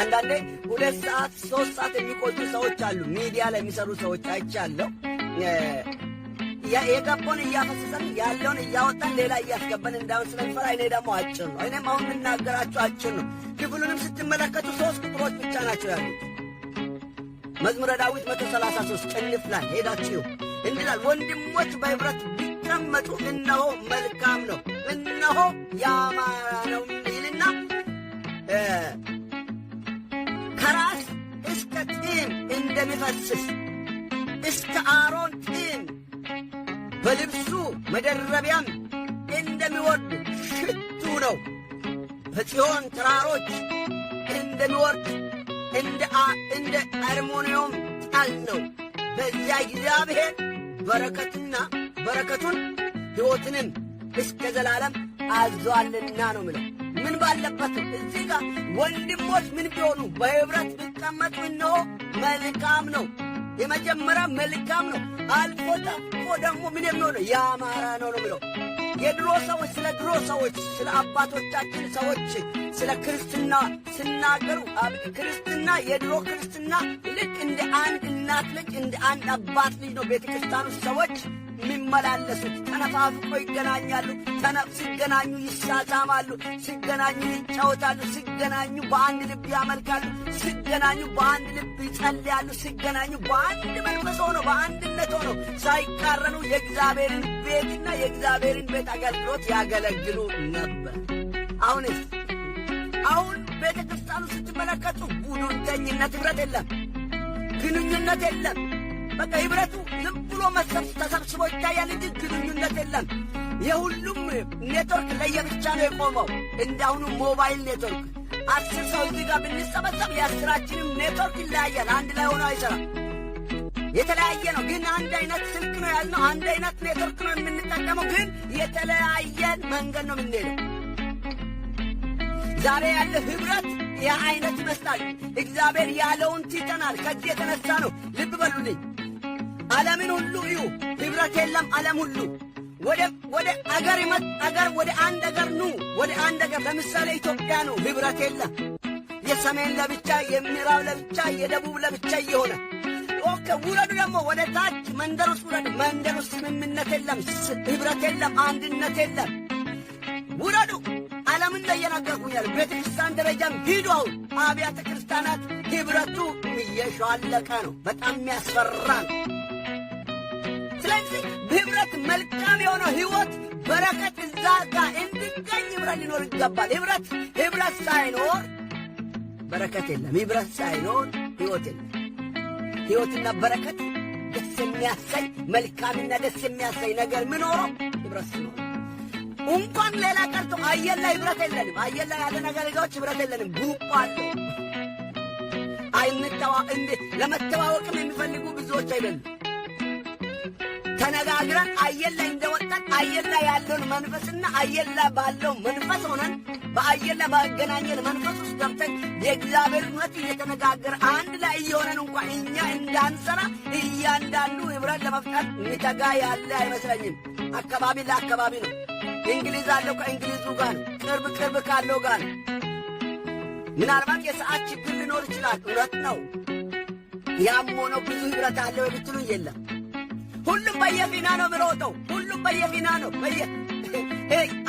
አንዳንዴ 2 ሰዓት 3 ሰዓት የሚቆዩ ሰዎች አሉ። ሚዲያ ላይ የሚሰሩ ሰዎች አይቻለሁ። የገባውን እያፈሰሰን ያለውን እያወጣን ሌላ እያስገባን እንዳሁን ስለሚፈራ እኔ ደግሞ አጭር ነው። እኔም አሁን የምናገራችሁ አጭር ነው። ክፍሉንም ስትመለከቱ 3 ቁጥሮች ብቻ ናቸው ያሉት። መዝሙረ ዳዊት 133 ቅንፍ ላይ ሄዳችሁ እንዲላል ወንድሞች በኅብረት ቢቀመጡ እነሆ መልካም ነው፣ እነሆ ያማረ ነው ይልና ከራስ እስከ ጢም እንደሚፈስስ እስከ አሮን ጢም በልብሱ መደረቢያም እንደሚወርድ ሽቱ ነው። በጽዮን ተራሮች እንደሚወርድ እንደ አርሞንዮም ጣል ነው። በዚያ እግዚአብሔር በረከቱን ሕይወትንም እስከ ዘላለም አዟልና ነው ምለው። ምን ባለበት ነው? እዚህ ጋር ወንድሞች ምን ቢሆኑ በኅብረት ቢቀመጡ እነሆ መልካም ነው። የመጀመሪያ መልካም ነው። አልፎ ተርፎ ደግሞ ምን የሚሆነው ያማረ ነው ነው ምለው። የድሮ ሰዎች ስለ ድሮ ሰዎች ስለ አባቶቻችን ሰዎች ስለ ክርስትና ሲናገሩ ክርስትና የድሮ ክርስትና ልክ እንደ አንድ እናት ልጅ እንደ አንድ አባት ልጅ ነው ቤተ ክርስቲያኑ ሰዎች የሚመላለሱት። ተነፋፍቆ ይገናኛሉ። ሲገናኙ ይሳሳማሉ፣ ሲገናኙ ይጫወታሉ፣ ሲገናኙ በአንድ ልብ ያመልካሉ፣ ሲገናኙ በአንድ ልብ ይጸልያሉ፣ ሲገናኙ በአንድ መንፈስ ሆነው በአንድነት ሆነው ሳይቃረኑ የእግዚአብሔርን ቤትና የእግዚአብሔርን ቤት አገልግሎት ያገለግሉ ነበር። አሁን ቤተ ክርስቲያኑ ስትመለከቱ ቡድንተኝነት፣ ኅብረት የለም፣ ግንኙነት የለም። በቃ ኅብረቱ ዝም ብሎ ተሰብስቦ ይታያል እንጂ ግንኙነት የለም። የሁሉም ኔትወርክ ለየብቻ ነው የቆመው። እንዳሁኑ ሞባይል ኔትወርክ 10 ሰው እዚህ ጋር ብንሰበሰብ የ10ችንም ኔትወርክ ይለያያል። አንድ ላይ ሆኖ አይሰራም። የተለያየ ነው፣ ግን አንድ አይነት ስልክ ነው ያልነው። አንድ አይነት ኔትወርክ ነው የምንጠቀመው፣ ግን የተለያየ መንገድ ነው የምንሄደው። ዛሬ ያለ ኅብረት ያ አይነት ይመስላል። እግዚአብሔር ያለውን ትተናል። ከዚህ የተነሳ ነው ልብ በሉልኝ። ዓለምን ሁሉ እዩ፣ ኅብረት የለም። ዓለም ሁሉ ወደ አገር ወደ አንድ አገር ኑ፣ ወደ አንድ አገር ለምሳሌ ኢትዮጵያ ነው፣ ኅብረት የለም። የሰሜን ለብቻ፣ የምዕራብ ለብቻ፣ የደቡብ ለብቻ እየሆነ ውረዱ ደግሞ ወደ ታች መንደር ውስጥ ውረዱ። መንደር ውስጥ ስምምነት የለም፣ ኅብረት የለም፣ አንድነት የለም። ውረዱ። ዓለምን ላይ የነገርኩኛል። ቤተ ክርስቲያን ደረጃም ሂዱ። አሁን አብያተ ክርስቲያናት ኅብረቱ እየሻለቀ ነው። በጣም የሚያስፈራ ነው። ስለዚህ በኅብረት መልካም የሆነው ሕይወት በረከት እዛ ጋር እንዲገኝ ኅብረት ሊኖር ይገባል። ኅብረት ሳይኖር በረከት የለም። ኅብረት ሳይኖር ሕይወት የለም። ሕይወትና በረከት ደስ የሚያሰኝ መልካምና ደስ የሚያሰኝ ነገር ምኖረው ኅብረት ሲኖር እንኳን ሌላ ቀርቶ አየር ላይ ኅብረት የለንም። አየር ላይ ያለ ነገሮች ኅብረት የለንም። ግሩፕ አለው። ለመተዋወቅም የሚፈልጉ ብዙዎች አይደሉም። ተነጋግረን አየር ላይ እንደወጣን አየር ላይ ያለውን መንፈስና አየር ላይ ባለው መንፈስ ሆነን በአየር ላይ ባገናኘን መንፈስ ውስጥ ገብተን የእግዚአብሔር እውነት እየተነጋገር አንድ ላይ እየሆነን እንኳን እኛ እንዳንሰራ እያንዳንዱ ኅብረት ለመፍጠር የሚተጋ ያለ አይመስለኝም። አካባቢ ለአካባቢ ነው። እንግሊዝ አለው ከእንግሊዙ ጋር ነው። ቅርብ ካለው ጋር ነው። ምናልባት የሰዓት ችግር ሊኖር ይችላል። እውነት ነው። ያም ሆኖ ብዙ ኅብረት አለው የምትሉኝ የለም። ሁሉም በየፊና ነው ምሮጠው። ሁሉም በየፊና ነው።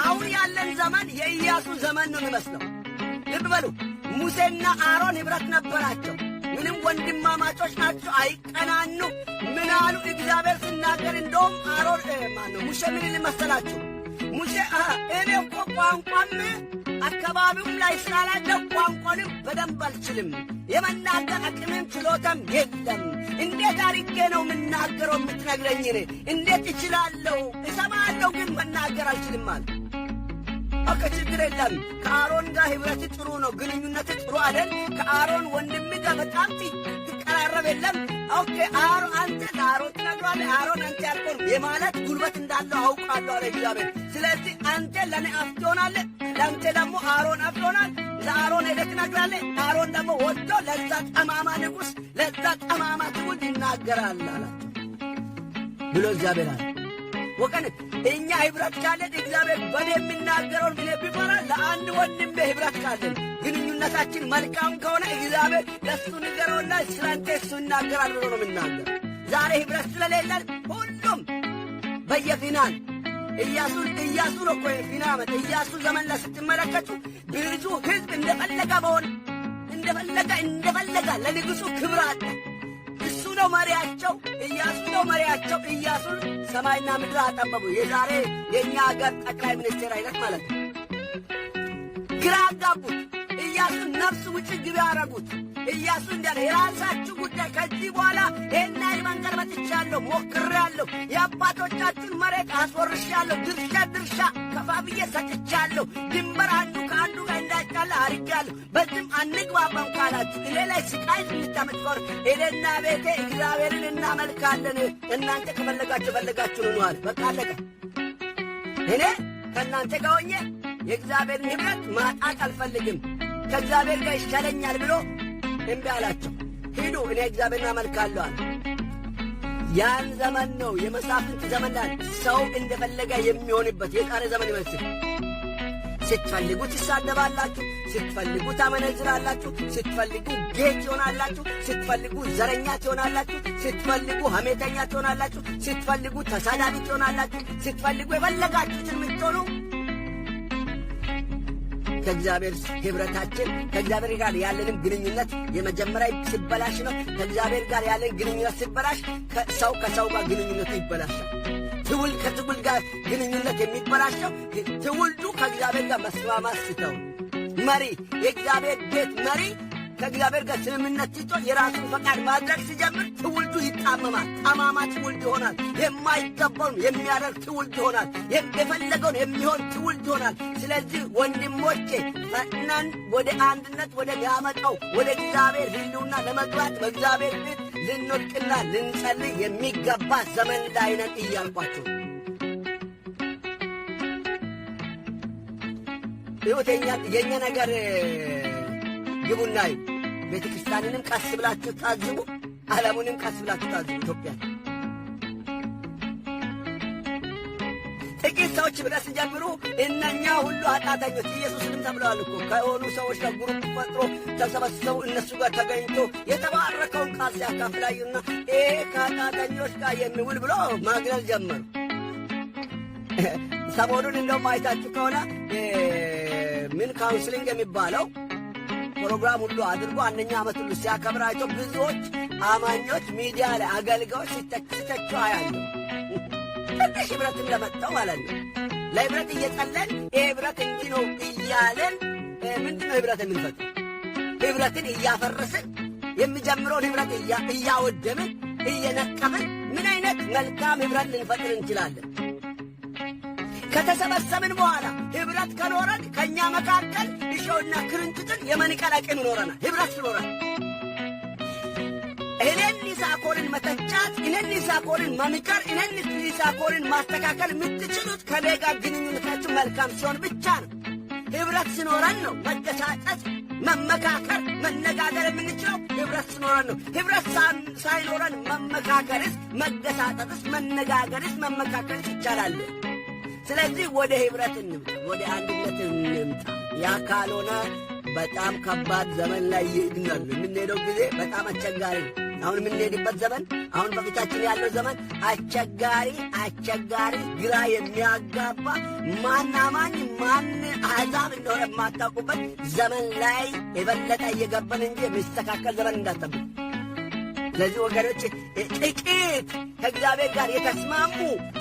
አሁን ያለን ዘመን የኢያሱ ዘመን ነው የሚመስለው። ልብ በሉ። ሙሴና አሮን ኅብረት ነበራቸው። ምንም ወንድማማቾች ናቸው። አይቀናኑ። ምን አሉ? እግዚአብሔር ሲናገር እንደውም አሮን ሙሴ ምን መሰላችሁ? ሙሴ እኔ እኮ ቋንቋም አካባቢውም ላይ ስላላለው ቋንቋንም በደንብ አልችልም፣ የመናገር አቅምም ችሎታም የለም። እንዴት አድርጌ ነው የምናገረው የምትነግረኝ? እንዴት እችላለሁ? እሰማለሁ ግን መናገር አልችልም አለ። ችግር የለም። ከአሮን ጋር ኅብረት ጥሩ ነው፣ ግንኙነት ጥሩ አይደል? ከአሮን ወንድም ጋር በጣም ትቀራረብ የለም። አሮን አንተ ለአሮን ትነግሯለህ፣ አሮን አንተ ያልከውን የማለት ጉልበት እንዳለው አውቃለሁ አለ እግዚአብሔር። ስለዚህ አንተ ለእኔ አፍ ትሆናለህ፣ ለአንተ ደግሞ አሮን አፍ ይሆናል። ለአሮን ሄደህ ትነግራለህ፣ አሮን ደግሞ ወጥቶ ለዛ ጠማማ ንጉሥ ለዛ ጠማማ ትውልድ ይናገራል አላቸው ብሎ እግዚአብሔር አለ። ወገን እኛ ኅብረት ካለን እግዚአብሔር በኔ የሚናገረውን ብኔ ቢፈራ ለአንድ ወንድሜ ኅብረት ካለን ግንኙነት ግንኙነታችን መልካም ከሆነ እግዚአብሔር ለሱ ንገረውና ስላንተ እሱ ይናገራል ብሎ ነው የምናገር። ዛሬ ህብረት ስለሌለን ሁሉም በየፊናን ኢያሱ ነው እኮ ፊና መጣ። ኢያሱ ዘመን ላይ ስትመለከቱ ብዙ ህዝብ እንደፈለገ በሆነ እንደፈለገ ለንጉሡ ክብር አለ። እሱ ነው መሪያቸው፣ ኢያሱ ነው መሪያቸው። ኢያሱን ሰማይና ምድር አጠበቡ። የዛሬ የእኛ ሀገር ጠቅላይ ሚኒስቴር አይነት ማለት ነው። ግራ አጋቡት። ኢያሱን ነፍስ ውጭ ግቢ ያረጉት። ኢያሱ እንዳለ የራሳችሁ ጉዳይ፣ ከዚህ በኋላ ይሄን ያህል መንገድ መጥቻለሁ፣ ሞክሬአለሁ፣ የአባቶቻችሁን መሬት አስወርሻለሁ፣ ድርሻ ከፋፍዬ ሰጥቻለሁ፣ ድንበር አንዱ ከአንዱ ጋር እንዳይጣላ አድርጌአለሁ፣ በዚህም አንግባባም ካላችሁ እኔ ላይ ስቃይ የምታመጥቆር እኔና ቤቴ እግዚአብሔርን እናመልካለን፣ እናንተ ከፈለጋችሁ ነዋል። በቃ አለቀ። እኔ ከእናንተ ጋር ሆኜ የእግዚአብሔርን ኅብረት ማጣት አልፈልግም፣ ከእግዚአብሔር ጋር ይሻለኛል ብሎ እምቢ አላቸው። ሂዱ እኔ እግዚአብሔርን አመልካለሁ አለ። ያን ዘመን ነው የመሳፍንት ዘመን ላይ ሰው እንደፈለገ የሚሆንበት የቃረ ዘመን ይመስል። ስትፈልጉ ትሳደባላችሁ፣ ስትፈልጉ ታመነዝራላችሁ፣ ስትፈልጉ ጌት ትሆናላችሁ፣ ስትፈልጉ ዘረኛ ትሆናላችሁ፣ ስትፈልጉ ሐሜተኛ ትሆናላችሁ፣ ስትፈልጉ ተሳዳቢ ትሆናላችሁ፣ ስትፈልጉ የፈለጋችሁትን የምትሆኑ ከእግዚአብሔር ኅብረታችን ከእግዚአብሔር ጋር ያለንም ግንኙነት የመጀመሪያ ሲበላሽ ነው። ከእግዚአብሔር ጋር ያለን ግንኙነት ሲበላሽ ሰው ከሰው ጋር ግንኙነቱ ይበላሻል። ትውልድ ከትውልድ ጋር ግንኙነት የሚበላሸው ትውልዱ ከእግዚአብሔር ጋር መስማማት ሲተው፣ መሪ የእግዚአብሔር ቤት መሪ ከእግዚአብሔር ጋር ስምምነት ትቶ የራሱን ፈቃድ ማድረግ ሲጀምር ትውልዱ ይጣመማል። ጠማማ ትውልድ ይሆናል። የማይገባውን የሚያደርግ ትውልድ ይሆናል። የፈለገውን የሚሆን ትውልድ ይሆናል። ስለዚህ ወንድሞቼ ፈጥነን ወደ አንድነት ወደ ያመጣው ወደ እግዚአብሔር ሕልውና ለመግባት በእግዚአብሔር ቤት ልንወድቅና ልንጸልይ የሚገባ ዘመን ላይ ነን እያልኳቸው ሕይወተኛ የእኛ ነገር ግቡና ቤተ ክርስቲያንንም ቀስ ብላችሁ ታዝቡ፣ ዓለሙንም ቀስ ብላችሁ ታዝቡ። ኢትዮጵያ ጥቂት ሰዎች ብለስ ጀምሩ እነኛ ሁሉ ኃጢአተኞች ኢየሱስንም ተብለዋል እኮ ከሆኑ ሰዎች ጋር ግሩፕ ፈጥሮ ተሰበስበው እነሱ ጋር ተገኝቶ የተባረከውን ቃል ሲያካፍላዩና ከኃጢአተኞች ጋር የሚውል ብሎ ማግለል ጀመሩ። ሰሞኑን እንደውም አይታችሁ ከሆነ ምን ካውንስሊንግ የሚባለው ፕሮግራም ሁሉ አድርጎ አንደኛ ዓመት ሁሉ ሲያከብራቸው ብዙዎች አማኞች ሚዲያ ላይ አገልጋዮች ሲተቹ አያለሁ። ትንሽ ኅብረትን ለመጣው ማለት ነው። ለኅብረት እየጸለን ኅብረት እንዲህ ነው እያለን ምንድነው ኅብረት የምንፈጥረው? ኅብረትን እያፈረስን የሚጀምረውን ኅብረት እያወደምን እየነቀምን ምን አይነት መልካም ኅብረት ልንፈጥር እንችላለን? ከተሰበሰብን በኋላ ኅብረት ከኖረን ከእኛ መካከል እሾህና ክርንችትን የመንቀል አቅም ይኖረናል። ኅብረት ሲኖረን እኔን ይሳኮርን መተቻት፣ እኔን ይሳኮርን መምከር፣ እኔን ይሳኮርን ማስተካከል የምትችሉት ከኔ ጋር ግንኙነታችሁ መልካም ሲሆን ብቻ ነው። ኅብረት ሲኖረን ነው መገሳጨት፣ መመካከር፣ መነጋገር የምንችለው ኅብረት ሲኖረን ነው። ኅብረት ሳይኖረን መመካከርስ፣ መገሳጨትስ፣ መነጋገርስ፣ መመካከርስ ይቻላል። ስለዚህ ወደ ኅብረት እንምጣ፣ ወደ አንድነት እንምጣ። ያ ካልሆነ በጣም ከባድ ዘመን ላይ ይሄድናል። የምንሄደው ጊዜ በጣም አስቸጋሪ ነው። አሁን የምንሄድበት ዘመን፣ አሁን በፊታችን ያለው ዘመን አስቸጋሪ፣ ግራ የሚያጋባ ማን አማኝ ማን አሕዛብ እንደሆነ የማታውቁበት ዘመን ላይ የበለጠ እየገባን እንጂ የሚስተካከል ዘመን እንዳትጠብቁ። ስለዚህ ወገኖች ጥቂት ከእግዚአብሔር ጋር የተስማሙ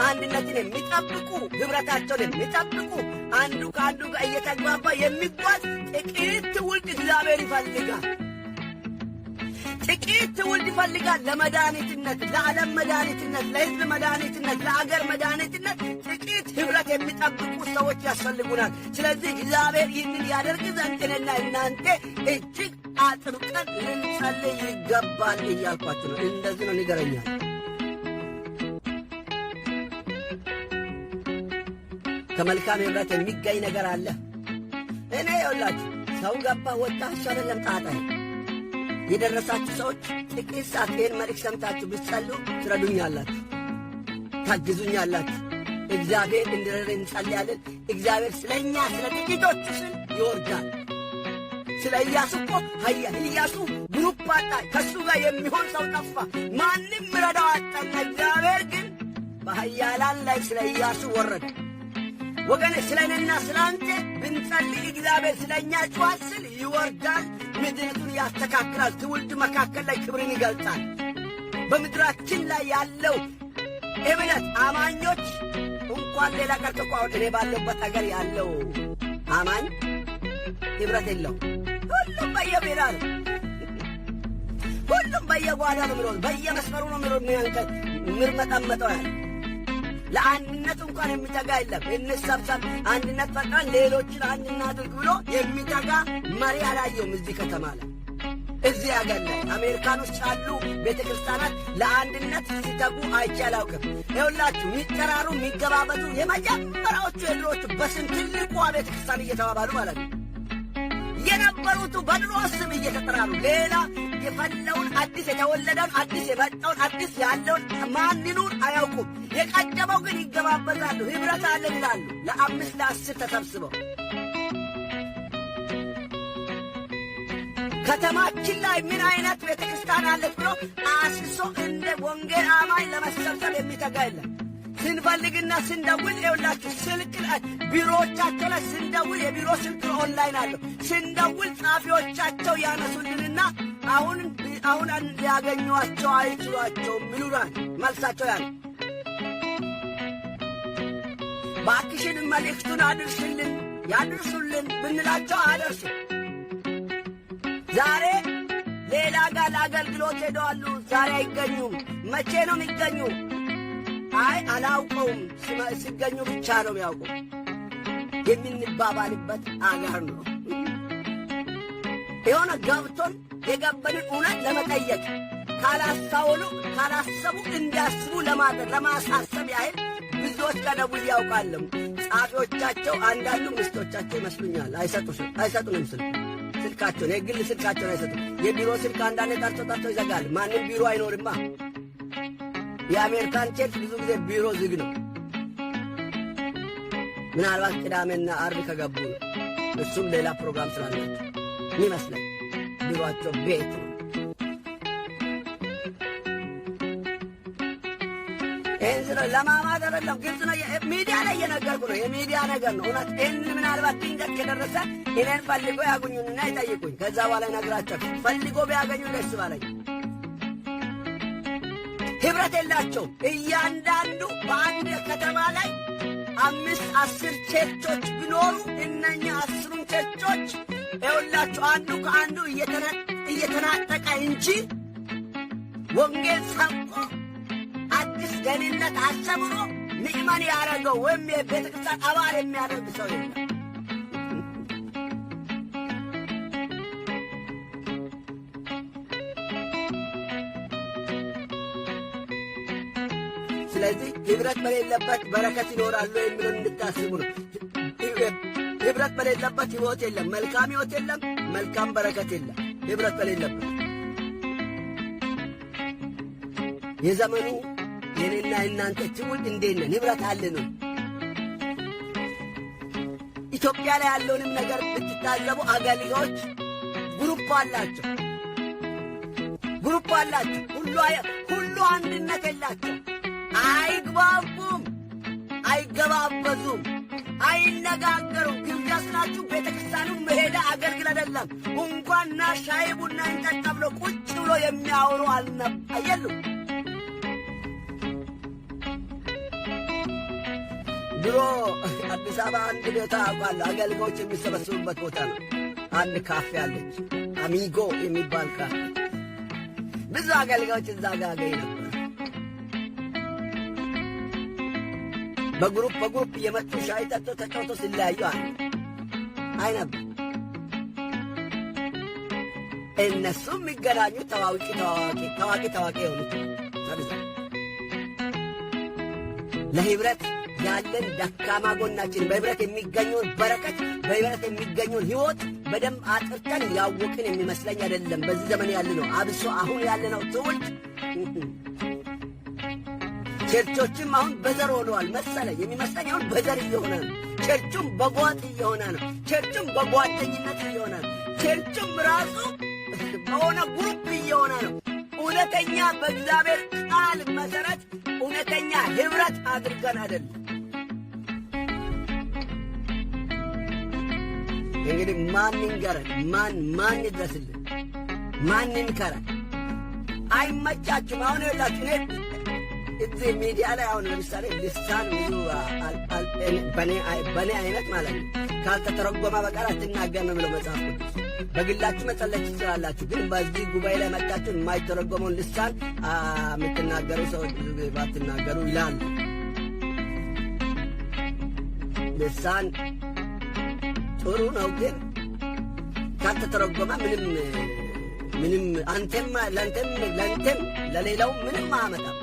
አንድነትን የሚጠብቁ ኅብረታቸውን የሚጠብቁ አንዱ ከአንዱ ጋር እየተግባባ የሚጓዝ ጥቂት ትውልድ እግዚአብሔር ይፈልጋል። ጥቂት ትውልድ ይፈልጋል። ለመድኃኒትነት፣ ለዓለም መድኃኒትነት፣ ለሕዝብ መድኃኒትነት፣ ለአገር መድኃኒትነት ጥቂት ኅብረት የሚጠብቁ ሰዎች ያስፈልጉናል። ስለዚህ እግዚአብሔር ይህንን ያደርግ ዘንድ እኔና እናንተ እጅግ አጥብቀን ልንጸልይ ይገባል እያልኳችሁ ነው። እንደዚህ ነው ንገረኛል። ከመልካም ኅብረት የሚገኝ ነገር አለ። እኔ ይኸውላችሁ ሰው ገባ ወጣ አይደለም ጣጣዬ። የደረሳችሁ ሰዎች ጥቂት ሰዓት ይህን መልእክት ሰምታችሁ ብትጸልዩ ትረዱኛላችሁ፣ ታግዙኛላችሁ። እግዚአብሔር እንዲረዳን እንጸልያለን። እግዚአብሔር ስለ እኛ ስለ ጥቂቶቹ ስል ይወርዳል። ስለ ኢያሱ እኮ ኢያሱ ግሩፕ አጣ፣ ከሱ ጋር የሚሆን ሰው ጠፋ፣ ማንም ረዳው አጣና እግዚአብሔር ግን በኃያላን ላይ ስለ ኢያሱ ወረደ። ወገኔ ስለ እኔና ስለ አንተ ብንጸልይ እግዚአብሔር ስለ እኛ ጨዋት ስል ይወርዳል፣ ምድሪቱን ያስተካክላል፣ ትውልድ መካከል ላይ ክብርን ይገልጻል። በምድራችን ላይ ያለው እምነት አማኞች እንኳን ሌላ ቀርቶ እኮ አሁን እኔ ባለሁበት ሀገር ያለው አማኝ ኅብረት የለው። ሁሉም በየቤላ ነው፣ ሁሉም በየጓዳ ነው የሚሮጥ፣ በየመስመሩ ነው የሚሮጥ፣ ምርመጠመጠው ያለ ለአንድነት እንኳን የሚተጋ የለም። እንሰብሰብ፣ አንድነት ፈጥረን ሌሎችን አንድ እናድርግ ብሎ የሚተጋ መሪ አላየውም እዚህ ከተማ ላይ። እዚህ አገር ላይ አሜሪካን ውስጥ ያሉ ቤተ ክርስቲያናት ለአንድነት ሲተጉ አይቼ አላውቅም። ይኸውላችሁ የሚጠራሩ የሚገባበዙ የመጀመሪያዎቹ የድሮቹ በስም ትልቋ ቤተ ክርስቲያን እየተባባሉ ማለት ነው የነበሩቱ በድሮ ስም እየተጠራሩ ሌላ የፈለውን አዲስ የተወለደውን አዲስ የመጣውን አዲስ ያለውን ማንኑን አያውቁም። የቀደመው ግን ይገባበዛሉ፣ ኅብረት አለን ይላሉ። ለ5 ለ10 ተሰብስበው ከተማችን ላይ ምን አይነት ቤተ ክርስቲያን አለች ብሎ አስሶ እንደ ወንጌል አማኝ ለመሰብሰብ የሚተጋ የለም። ስንፈልግና ስንደውል ይኸውላችሁ ስልክ ላይ ቢሮዎቻቸው ላይ ስንደውል የቢሮ ስልክ ኦንላይን አለው። ስንደውል ጸሐፊዎቻቸው ያነሱልንና አሁን ሊያገኟቸው አይችሏቸውም ይሉናል። መልሳቸው ያለ ባክሽን መልእክቱን አድርስልን ያድርሱልን ብንላቸው አደርሱ። ዛሬ ሌላ ጋር ለአገልግሎት ሄደዋሉ፣ ዛሬ አይገኙም። መቼ ነው የሚገኙ? አይ አላውቀውም፣ ሲገኙ ብቻ ነው የሚያውቁ የምንባባልበት አገር ነው። የሆነ ገብቶን የገበንን እውነት ለመጠየቅ ካላሰቡ እንዲያስቡ ለማድረግ ለማሳሰብ ያህል ብዙዎች ከደውል ያውቃለም። ጸሐፊዎቻቸው አንዳንዱ ሚስቶቻቸው ይመስሉኛል። አይሰጡንም ስልካቸውን፣ የግል ስልካቸውን አይሰጡም። የቢሮ ስልክ አንዳንድ ጠርቶ ይዘጋል። ማንም ቢሮ አይኖርማ። የአሜሪካን ቸርች ብዙ ጊዜ ቢሮ ዝግ ነው። ምናልባት ቅዳሜና አርብ ከገቡ ነው። እሱም ሌላ ፕሮግራም ስላላቸው ይመስላል ቢሮአቸው ቤት ነው። ይህን ስለ ለማማት አይደለም፣ ግልጽ ነው። ሚዲያ ላይ እየነገርኩ ነው። የሚዲያ ነገር ነው እውነት። ይህን ምናልባት ድንገት ከደረሰ እኔን ፈልጎ ያጉኙንና ይጠይቁኝ። ከዛ በኋላ ነግራቸው ፈልጎ ቢያገኙ ደስ ባለኝ። ኅብረት የላቸው። እያንዳንዱ በአንድ ከተማ ላይ 5-10 ቸርቾች ቢኖሩ እነኛ 10ቱም ቸርቾች ይኸውላችሁ አንዱ ከአንዱ እየተናጠቀ እንጂ ወንጌል ሰብኮ አዲስ ደህንነት አስተምሮ ምእመን ያደረገው ወይም የቤተ ክርስቲያን አባል የሚያደርግ ሰው የለም። ስለዚህ ኅብረት በሌለበት በረከት ይኖራሉ የሚለውን እንድታስቡ ነው። ኅብረት በሌለበት ሕይወት የለም፣ መልካም ሕይወት የለም፣ መልካም በረከት የለም። ኅብረት በሌለበት የዘመኑ የኔና የናንተ ትውልድ እንዴት ነን? ኅብረት አለን? ኢትዮጵያ ላይ ያለውንም ነገር ብትታዘቡ አገልጋዮች ግሩፕ አላቸው፣ ሁሉ አንድነት የላቸው። አይግባቡም፣ አይገባበዙም፣ አይነጋገሩም። ግብዣ ስላችሁ ቤተ ክርስቲያኑን መሄዳ አገልግል አይደለም እንኳንና ሻይ ቡና እንጠጣ ብሎ ቁጭ ብሎ የሚያወሩ አየሉም። ድሮ አዲስ አበባ አንድ ቦታ አውቃለሁ፣ አገልጋዮች የሚሰበስቡበት ቦታ ነው። አንድ ካፌ አለች፣ አሚጎ የሚባል ካፌ። ብዙ አገልጋዮች እዛ ጋር አገኝ ነበር። በግሩፕ እየመጡ ሻይ ጠጥቶ ተጫውቶ ሲለያዩ አይ ነበር። እነሱ የሚገናኙት ታዋቂ የሆኑት ለኅብረት ያለን ደካማ ጎናችን በኅብረት የሚገኘውን በረከት በኅብረት የሚገኘውን ሕይወት በደንብ አጥርተን ያወቅን የሚመስለኝ አይደለም። በዚህ ዘመን ያለ ነው፣ አብሶ አሁን ያለነው ትውልድ። ቸርቾችም አሁን በዘር ሆነዋል መሰለኝ። የሚመስለኝ አሁን በዘር እየሆነ ነው። ቸርቹም በጓጥ እየሆነ ነው። ቸርቹም በጓደኝነት እየሆነ ነው። ቸርችም ራሱ በሆነ ግሩፕ እየሆነ ነው። እውነተኛ በእግዚአብሔር ቃል መሠረት እውነተኛ ኅብረት አድርገን አይደለም። እንግዲህ ማን ይንገረን? ማን ይድረስልን? ማን ይንከረን? አይመቻችሁም። አሁን ይኸውላችሁ እኔ እዚህ ሚዲያ ላይ አሁን ለምሳሌ ልሳን ብዙ በእኔ አይነት ማለት ነው ካልተተረጎመ በቀር አትናገር ነው ብለው መጽሐፍ ቅዱስ። በግላችሁ መጸለይ ትችላላችሁ፣ ግን በዚህ ጉባኤ ላይ መጣችሁ የማይተረጎመውን ልሳን የምትናገሩ ሰዎች ብዙ ጊዜ ባትናገሩ ይላሉ። ልሳን ጥሩ ነው፣ ግን ካልተተረጎመ ምንም አንተም ለአንተም ለሌላው ምንም አያመጣም።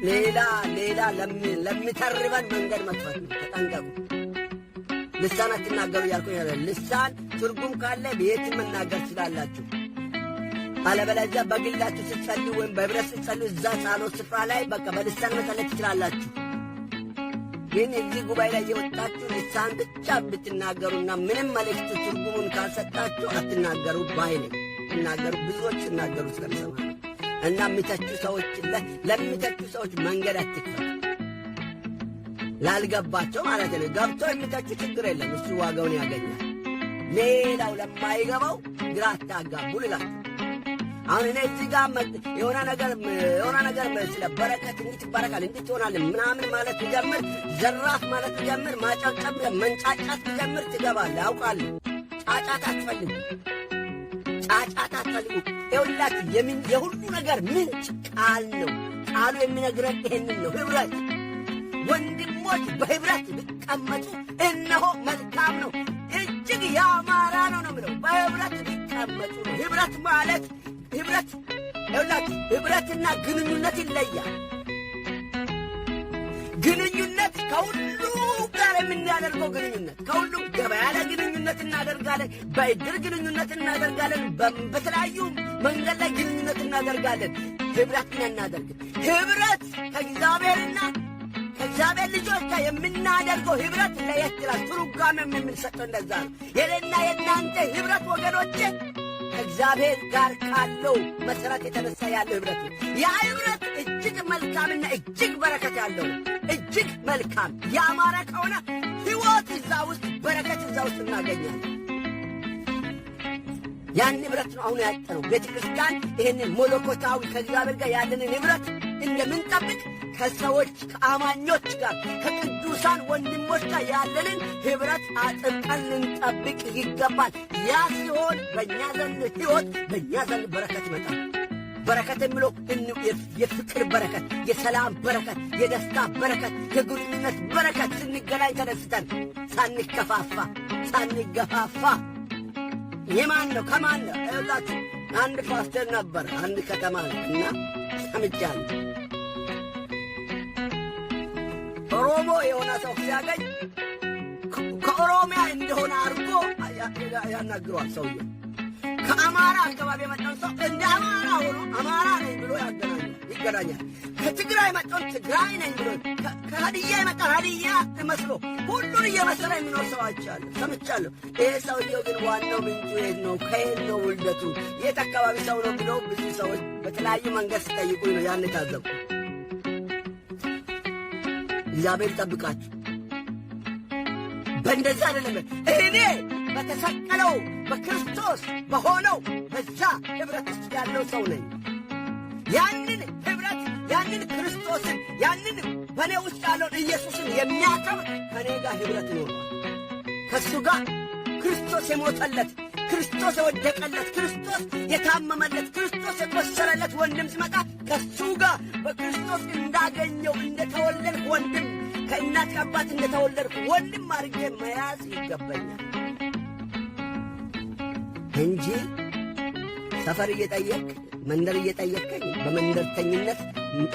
ሌላ ለሚተርበን መንገድ መጥፋት ነው። ተጠንቀቁ። ልሳን አትናገሩ እያልኩኝ ያለ ልሳን ትርጉም ካለ ቤትን መናገር ትችላላችሁ። አለበለዚያ በግላችሁ ስትጸልዩ ወይም በህብረት ስትጸልዩ እዛ ጸሎት ስፍራ ላይ በቃ በልሳን መጸለይ ትችላላችሁ። ግን እዚህ ጉባኤ ላይ የወጣችሁ ልሳን ብቻ ብትናገሩና ምንም መልእክት ትርጉሙን ካልሰጣችሁ አትናገሩ ባይ ነኝ። ትናገሩ፣ ብዙዎች ሲናገሩ ስለምሰማ ነው። እና የሚተቹ ሰዎች ለሚተቹ ሰዎች መንገድ አትክፈት። ላልገባቸው ማለት ነው። ገብቶ የሚተቹ ችግር የለም፣ እሱ ዋጋውን ያገኛል። ሌላው ለማይገባው ግራ አታጋቡ ልላችሁ። አሁን እኔ እዚህ ጋር የሆነ ነገር ስለ በረከት እንዲህ ይባረካል እንዲህ ትሆናለህ ምናምን ማለት ትጀምር፣ ዘራፍ ማለት ትጀምር፣ ማጨብጨብ መንጫጫት ትጀምር፣ ትገባለህ። አውቃለሁ። ጫጫት አትፈልጉ። ይኸውላችሁ የሁሉ ነገር ምንጭ ቃል ነው። ቃሉ የሚነግረን ይሄንን ነው። ኅብረት ወንድሞች በኅብረት ቢቀመጡ እነሆ መልካም ነው፣ እጅግ ያማረ ነው ነው የሚለው። በኅብረት ቢቀመጡ ነው። ኅብረት ማለት ይኸውላችሁ ኅብረትና ግንኙነት ይለያል። ግንኙነት ከሁሉ ጋር የምናደርገው ግንኙነት ከሁሉም ገበያ ላይ ግንኙነት እናደርጋለን፣ በእድር ግንኙነት እናደርጋለን፣ በተለያዩ መንገድ ላይ ግንኙነት እናደርጋለን። ኅብረት ግን እናደርግ። ኅብረት ከእግዚአብሔርና ከእግዚአብሔር ልጆች ጋር የምናደርገው ኅብረት ለየት ይላል። ትርጓሜም የምንሰጠው እንደዛ ነው። የኔና የእናንተ ኅብረት ወገኖቼ ከእግዚአብሔር ጋር ካለው መሠረት የተነሳ ያለው ኅብረት ነው። ያ ኅብረት እጅግ መልካምና እጅግ በረከት ያለው ነው። እጅግ መልካም ያማረ ከሆነ ሕይወት እዛ ውስጥ፣ በረከት እዛ ውስጥ እናገኛለን። ያን ኅብረት ነው አሁን ያጠነው ቤተ ክርስቲያን። ይህንን መለኮታዊ ከእግዚአብሔር ጋር ያለንን ኅብረት እንደምንጠብቅ ከሰዎች ከአማኞች ጋር ከቅዱሳን ወንድሞች ጋር ያለንን ኅብረት አጥብቀን ልንጠብቅ ይገባል። ያ ሲሆን በእኛ ዘንድ ሕይወት፣ በእኛ ዘንድ በረከት ይመጣል። በረከት የሚለው የፍቅር በረከት፣ የሰላም በረከት፣ የደስታ በረከት፣ የግንኙነት በረከት፣ ስንገናኝ ተደስተን ሳንገፋፋ የማን ነው ከማን ነው? ይኸውላችሁ አንድ ፓስተር ነበር አንድ ከተማ እና ሰምቻለሁ። ኦሮሞ የሆነ ሰው ሲያገኝ ከኦሮሚያ እንደሆነ አድርጎ ያናግሯል። ሰውዬው ከአማራ አካባቢ የመጣውን ሰው እንደ አማራ ሆኖ አማራ ነኝ ብሎ ይገናኛል። ከትግራይ የመጣውን ትግራይ ነኝ ብሎ፣ ከሀዲያ የመጣ ሀዲያ መስሎ ሁሉን እየመሰለ የሚኖር ሰው ሰምቻለሁ። ይሄ ሰውዬው ግን ዋናው ምንጩ የት ነው? ከየት ነው ውልደቱ? የት አካባቢ ሰው ነው ብሎ ብዙ ሰዎች በተለያዩ መንገድ ሲጠይቁኝ ነው ያን ታዘብኩ። እግዚአብሔር ይጠብቃችሁ። በእንደዛ አይደለም። እኔ በተሰቀለው በክርስቶስ በሆነው በዛ ኅብረት ውስጥ ያለው ሰው ነኝ። ያንን ኅብረት፣ ያንን ክርስቶስን፣ ያንን በእኔ ውስጥ ያለውን ኢየሱስን የሚያከብር ከእኔ ጋር ኅብረት ይኖረዋል። ከእሱ ጋር ክርስቶስ የሞተለት፣ ክርስቶስ የወደቀለት፣ ክርስቶስ የታመመለት፣ ክርስቶስ የቆሰለለት ወንድም ሲመጣ ከእሱ ጋር በክርስቶስ እንዳገኘው እንደተወለድክ ወንድም፣ ከእናት ከአባት እንደተወለድክ ወንድም አድርጌ መያዝ ይገባኛል እንጂ ሰፈር እየጠየቅ መንደር እየጠየቀኝ በመንደርተኝነት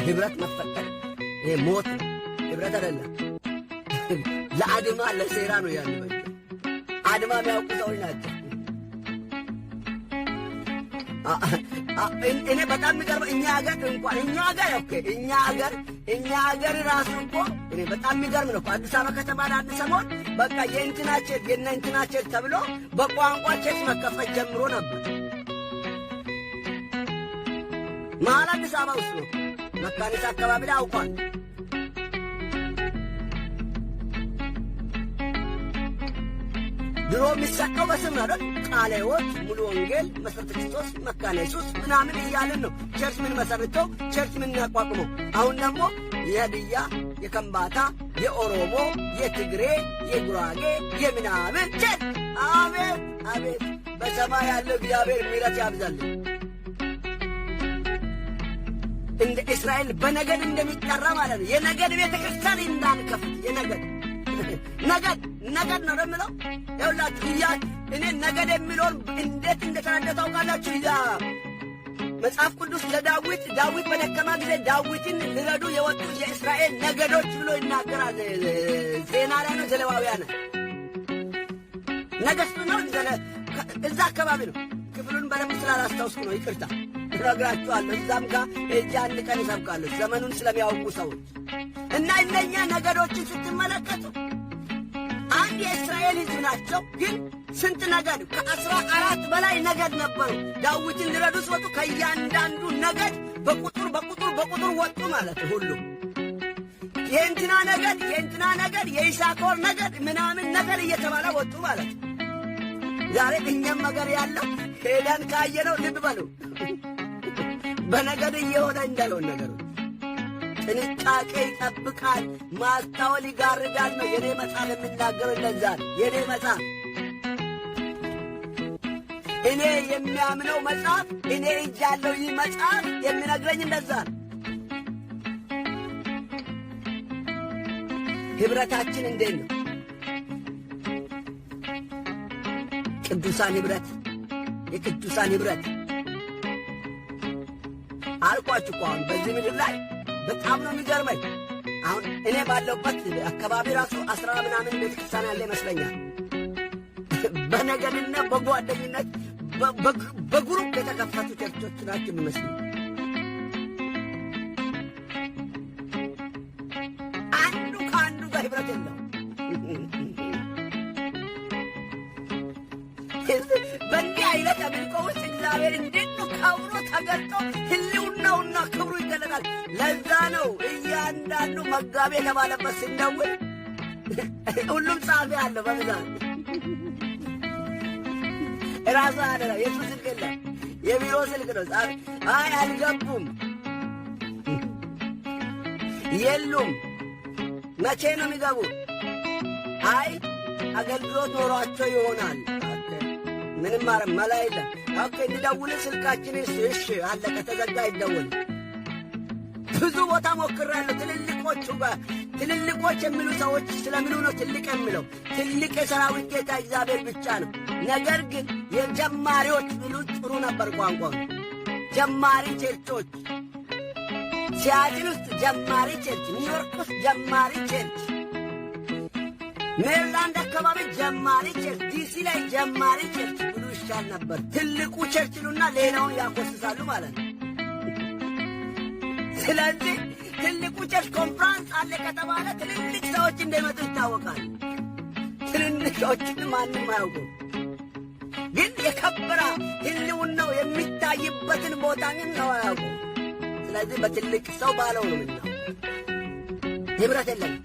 ኅብረት መፈጠር ይሄ ሞት ኅብረት አይደለም። ለአድማ ለሴራ ነው ያለው። አድማ የሚያውቁ ሰዎች ናቸው። እኔ በጣም የሚገርመው እኛ ሀገር ራሱ እኮ እኔ በጣም የሚገርም ነው። አዲስ አበባ ከተማ አንድ ሰሞን በቃ የእንትና ቸርች ተብሎ በቋንቋ ቸርች መከፈት ጀምሮ ነበር። መሀል አዲስ አበባ ውስጥ ነው። መካኒሳ አካባቢ ላይ አውቋል። ድሮ የሚሰጠው በስም አይደል? ቃለ ሕይወት፣ ሙሉ ወንጌል፣ መሠረተ ክርስቶስ፣ መካነ ኢየሱስ ምናምን እያልን ነው ቸርች ምን መሰርተው ቸርች ምን እናቋቁመው። አሁን ደግሞ የሀዲያ፣ የከምባታ፣ የኦሮሞ፣ የትግሬ፣ የጉራጌ፣ የምናምን ቸርች። አቤት አቤት! በሰማይ ያለው እግዚአብሔር ምሕረት ያብዛልን። እንደ እስራኤል በነገድ እንደሚጠራ ማለት ነው። የነገድ ቤተ ክርስቲያን እንዳንከፍት ነገድ ነው ደምለው ይኸውላችሁ። እኔ ነገድ የሚለውን እንዴት እንደተረዳ ታውቃላችሁ? መጽሐፍ ቅዱስ ዳዊት በደከማ ጊዜ ዳዊትን ሊረዱ የወጡ የእስራኤል ነገዶች ብሎ ይናገራል። ዜና ላይ ነው፣ ዘሌዋውያን ነገሥቱ ነው። እዛ አካባቢ ነው። ክፍሉን በደንብ ስላላስታውስኩ ነው፣ ይቅርታ እነግራችኋለሁ። እዛም ጋር እጅ አንድ ቀን ይሰብካለሁ ዘመኑን ስለሚያውቁ ሰዎች እና እነኛ ነገዶችን ስትመለከቱ አንድ የእስራኤል ሕዝብ ናቸው። ግን ስንት ነገድ? ከ14 በላይ ነገድ ነበሩ። ዳዊትን ሊረዱ ሲወጡ ከእያንዳንዱ ነገድ በቁጥር ወጡ ማለት ሁሉም የእንትና ነገድ የይሳኮር ነገድ ምናምን ነገድ እየተባለ ወጡ ማለት። ዛሬ እኛም ነገር ያለው ሄደን ካየነው ልብ በሉ በነገድ እየሆነ እንዳለውን ነገሩ ጥንቃቄ ይጠብቃል፣ ማስተዋል ይጋርዳል ነው የኔ መጽሐፍ የሚናገረው። እንደዛ የኔ መጽሐፍ እኔ የሚያምነው መጽሐፍ እኔ እጅ ያለው ይህ መጽሐፍ የሚነግረኝ እንደዛ ነው። ኅብረታችን እንዴት ነው? ቅዱሳን ኅብረት፣ የቅዱሳን ኅብረት አልኳችሁ እኮ አሁን በዚህ ምድር ላይ በጣም ነው የሚገርመኝ። አሁን እኔ ባለሁበት አካባቢ ራሱ 10 ምናምን ቤተክርስቲያን ያለ ይመስለኛል። በነገድና በጓደኝነት በግሩፕ የተከፈቱ ቸርቾች ናቸው የሚመስሉ። አንዱ ከአንዱ ጋር ኅብረት የለው። በእንዲህ አይነት አምልኮ ውስጥ እግዚአብሔር እንዴት ነው ከብሮ ተገልጦ ሕልውናውና ክብሩ ይገለጣል። ለዛ ነው እያንዳንዱ መጋቢ የተባለበት ስንደውል ሁሉም ጻፊ አለው በብዛት ራሱ አደራ። የሱ ስልክ የለም፣ የቢሮ ስልክ ነው። ጻፊ አይ አልገቡም፣ የሉም፣ መቼ ነው የሚገቡ? አይ አገልግሎት ኖሯቸው ይሆናል። ምንም ማረም መላ የለም። ኦኬ እንዲደውል ስልካችን እሺ አለቀ፣ ተዘጋ፣ ይደውል። ብዙ ቦታ ሞክሬያለሁ። ትልልቆቹ ጋር ትልልቆች የሚሉ ሰዎች ስለምኑ ነው ትልቅ የሚለው? ትልቅ የሰራዊት ጌታ እግዚአብሔር ብቻ ነው። ነገር ግን የጀማሪዎች ቢሉት ጥሩ ነበር ቋንቋው። ጀማሪ ቸርቾች፣ ሲያትል ውስጥ ጀማሪ ቸርች፣ ኒውዮርክ ውስጥ ጀማሪ ቸርች፣ ሜሪላንድ አካባቢ ጀማሪ ቸርች፣ ዲሲ ላይ ጀማሪ ቸርች ብሉ ይሻል ነበር። ትልቁ ቸርች ይሉና ሌላውን ያኮስሳሉ ማለት ነው። ስለዚህ ትልቁ ቸርች ኮንፍራንስ አለ ከተባለ ትልልቅ ሰዎች እንደሚመጡ ይታወቃል። ትልልቆችን ማንም አያውቁም። ግን የከበረ ሕልውናው የሚታይበትን ቦታ ግን ነው አያውቁም። ስለዚህ በትልቅ ሰው ባለው ነው ምናው ኅብረት የለም።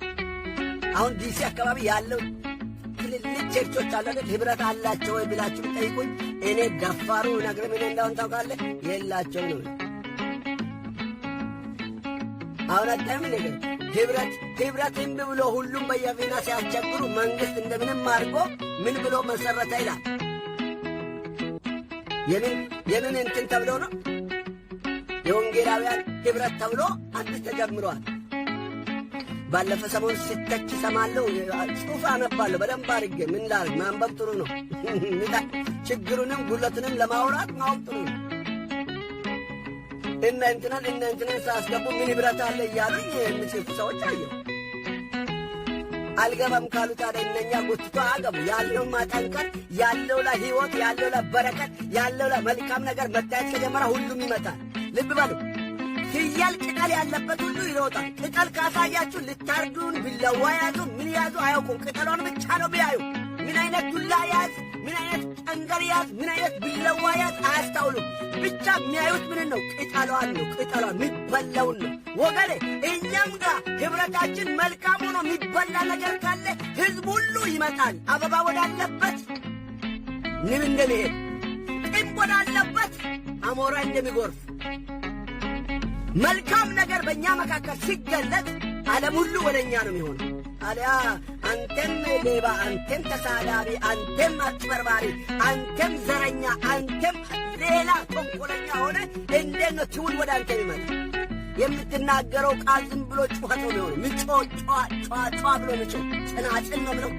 አሁን ዲሲ አካባቢ ያለው ትልልቅ ቸርቾች አለ አይደል? ኅብረት አላቸው ወይ ብላችሁ ጠይቁኝ። እኔ ደፋሩ ነገር ምን እንዳውን ታውቃለህ? የላቸው ነው። አሁን አጣም ነገር ኅብረት እምቢ ብሎ ሁሉም በየፊና ሲያስቸግሩ መንግስት እንደምንም አድርጎ ምን ብሎ መሰረተ ይላል። የምን እንትን ተብሎ ነው? የወንጌላውያን ኅብረት ተብሎ አንድ ተጀምሯል። ባለፈ ሰሞን ስተች ሰማለሁ፣ ጽሑፍ አነባለሁ በደንብ አድርጌ። ምን ላድርግ? ማንበብ ጥሩ ነው። ችግሩንም ጉለቱንም ለማውራት ማወቅ ጥሩ ነው። እነ እንትናን ሳያስገቡ ምን ኅብረት አለ እያሉኝ የሚጽፉ ሰዎች አየሁ። አልገባም ካሉ ታዲያ እነኛ ጎትቶ አገቡ። ያለው ማጠንከር፣ ያለው ላይ ሕይወት፣ ያለው ላይ በረከት፣ ያለው ላይ መልካም ነገር መታየት ከጀመረ ሁሉም ይመጣል። ልብ በሉ። ፍየል ቅጠል ያለበት ሁሉ ይሮጣል። ቅጠል ካሳያችሁ ልታርዱን ቢላዋ ያዙ ምን ያዙ አያውቁም። ቅጠሏን ብቻ ነው ቢያዩ። ምን አይነት ዱላ ያዝ፣ ምን አይነት ጠንገር ያዝ፣ ምን አይነት ቢላዋ ያዝ አያስታውሉም። ብቻ የሚያዩት ምን ነው? ቅጠሏን ነው። ቅጠሏን የሚበላውን ነው። ወገኔ እኛም ጋር ኅብረታችን መልካም ሆኖ የሚበላ ነገር ካለ ሕዝብ ሁሉ ይመጣል። አበባ ወዳለበት ንብ እንደሚሄድ፣ ጢም ወዳለበት አሞራ እንደሚጎርፍ መልካም ነገር በእኛ መካከል ሲገለጥ ዓለም ሁሉ ወደ እኛ ነው የሚሆነው። አሊያ አንተም ሌባ፣ አንተም ተሳዳቢ፣ አንተም አጭበርባሪ፣ አንተም ዘረኛ፣ አንተም ሌላ ተንኰለኛ ሆነ እንዴት ነው ትውልድ ወደ አንተ ይመጣ? የምትናገረው ቃል ዝም ብሎ ጩኸት ነው የሚሆነው። ምጮ ጫ ብሎ ምጮ ጽናጽን ነው ብለው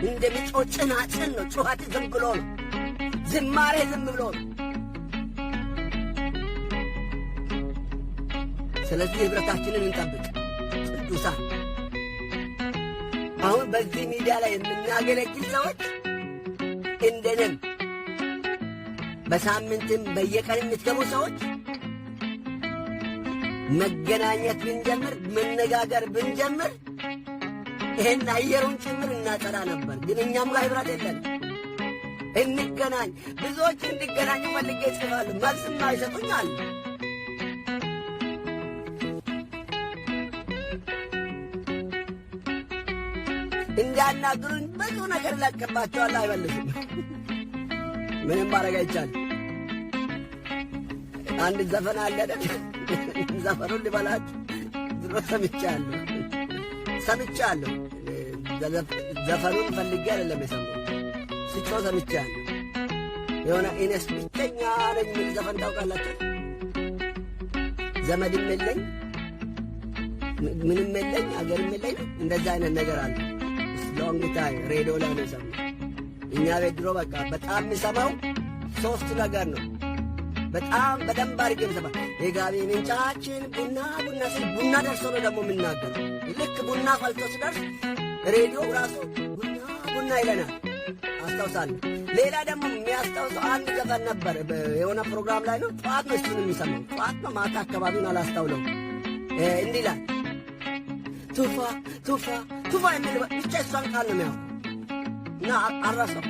እንደሚጮ ጽናጽን ነው። ጩኸት ዝም ብሎ ነው። ዝማሬ ዝም ብሎ ነው። ስለዚህ ኅብረታችንን እንጠብቅ ቅዱሳን። አሁን በዚህ ሚዲያ ላይ የምናገለግል ሰዎች እንደንም በሳምንትም በየቀን የምትገቡ ሰዎች መገናኘት ብንጀምር፣ መነጋገር ብንጀምር ይሄን አየሩን ጭምር እናጠራ ነበር። ግን እኛም ጋር ኅብረት የለን። እንገናኝ፣ ብዙዎች እንዲገናኙ ፈልጌ ይጽፋሉ፣ መልስም አይሰጡኝ አሉ። እንዳናግሩኝ ብዙ ነገር ለቅባቸዋል፣ አይመልሱም። ምንም ማድረግ አይቻልም። አንድ ዘፈን አለ አይደል? ዘፈኑን ልበላችሁ። ድሮ ሰምቻለሁ። ዘፈኑን ፈልጌ አይደለም የሰማሁት፣ ስጮህ ሰምቻለሁ። የሆነ እኔስ ብቸኛ ነኝ የሚል ዘፈን ታውቃላችሁ? ዘመድም የለኝ ምንም የለኝ አገርም የለኝ፣ እንደዛ አይነት ነገር አለ። ሎንግ ታይም ሬዲዮ ላይ ነው የሰማሁት። እኛ ቤት ድሮ በቃ በጣም የሚሰማው ሶስት ነገር ነው። በጣም በደንብ አድርጌ የምሰማው የጋቢ ምንጫችን ቡና ሲል ቡና ደርሶ ነው ደግሞ የምናገረው። ልክ ቡና ፈልቶ ሲደርስ ሬዲዮ ራሱ ቡና ይለናል፣ አስታውሳለሁ። ሌላ ደግሞ የሚያስታውሰው አንድ ዘፈን ነበር፣ የሆነ ፕሮግራም ላይ ነው። ጠዋት ነው እሱን የሚሰማው። ጠዋት ነው፣ ማታ አካባቢውን አላስታውለው። እንዲህ ይላል ቱፋ የሚል ብቻ እሷን ቃል ነው የሚያው እና አረሰው።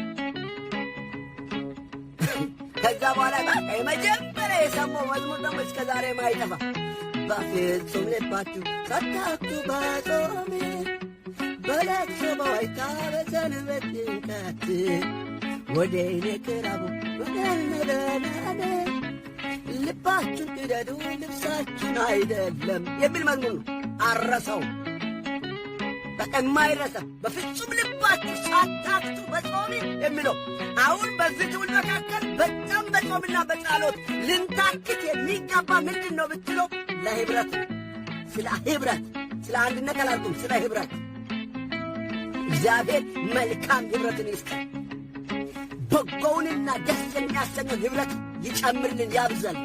ከዛ በኋላ በቃ የመጀመሪያ የሰማው መዝሙር ደግሞ እስከ ዛሬ ማይጠፋ በፍጹም ልባችሁ ሳታቱ በጾም በለቅሶ በዋይታ በሰንበት ጭንቀት ወደ እኔ ቅረቡ ወደነደናነ ልባችሁን ቅደዱ ልብሳችሁን አይደለም የሚል መዝሙር ነው። አረሰው በቃ የማይረሳ በፍጹም ልባችሁ ሳታቱ በጾም የሚለው አሁን በዚህ ትውልድ መካከል በጣም በጾምና በጸሎት ልንታክት የሚገባ ምንድን ነው ብትለው ለኅብረት ነው። ስለ ኅብረት፣ ስለ አንድነት አላልኩም፣ ስለ ኅብረት። እግዚአብሔር መልካም ኅብረትን ይስጠን። በጎውንና ደስ የሚያሰኘው ኅብረት ይጨምርልን፣ ያብዛል።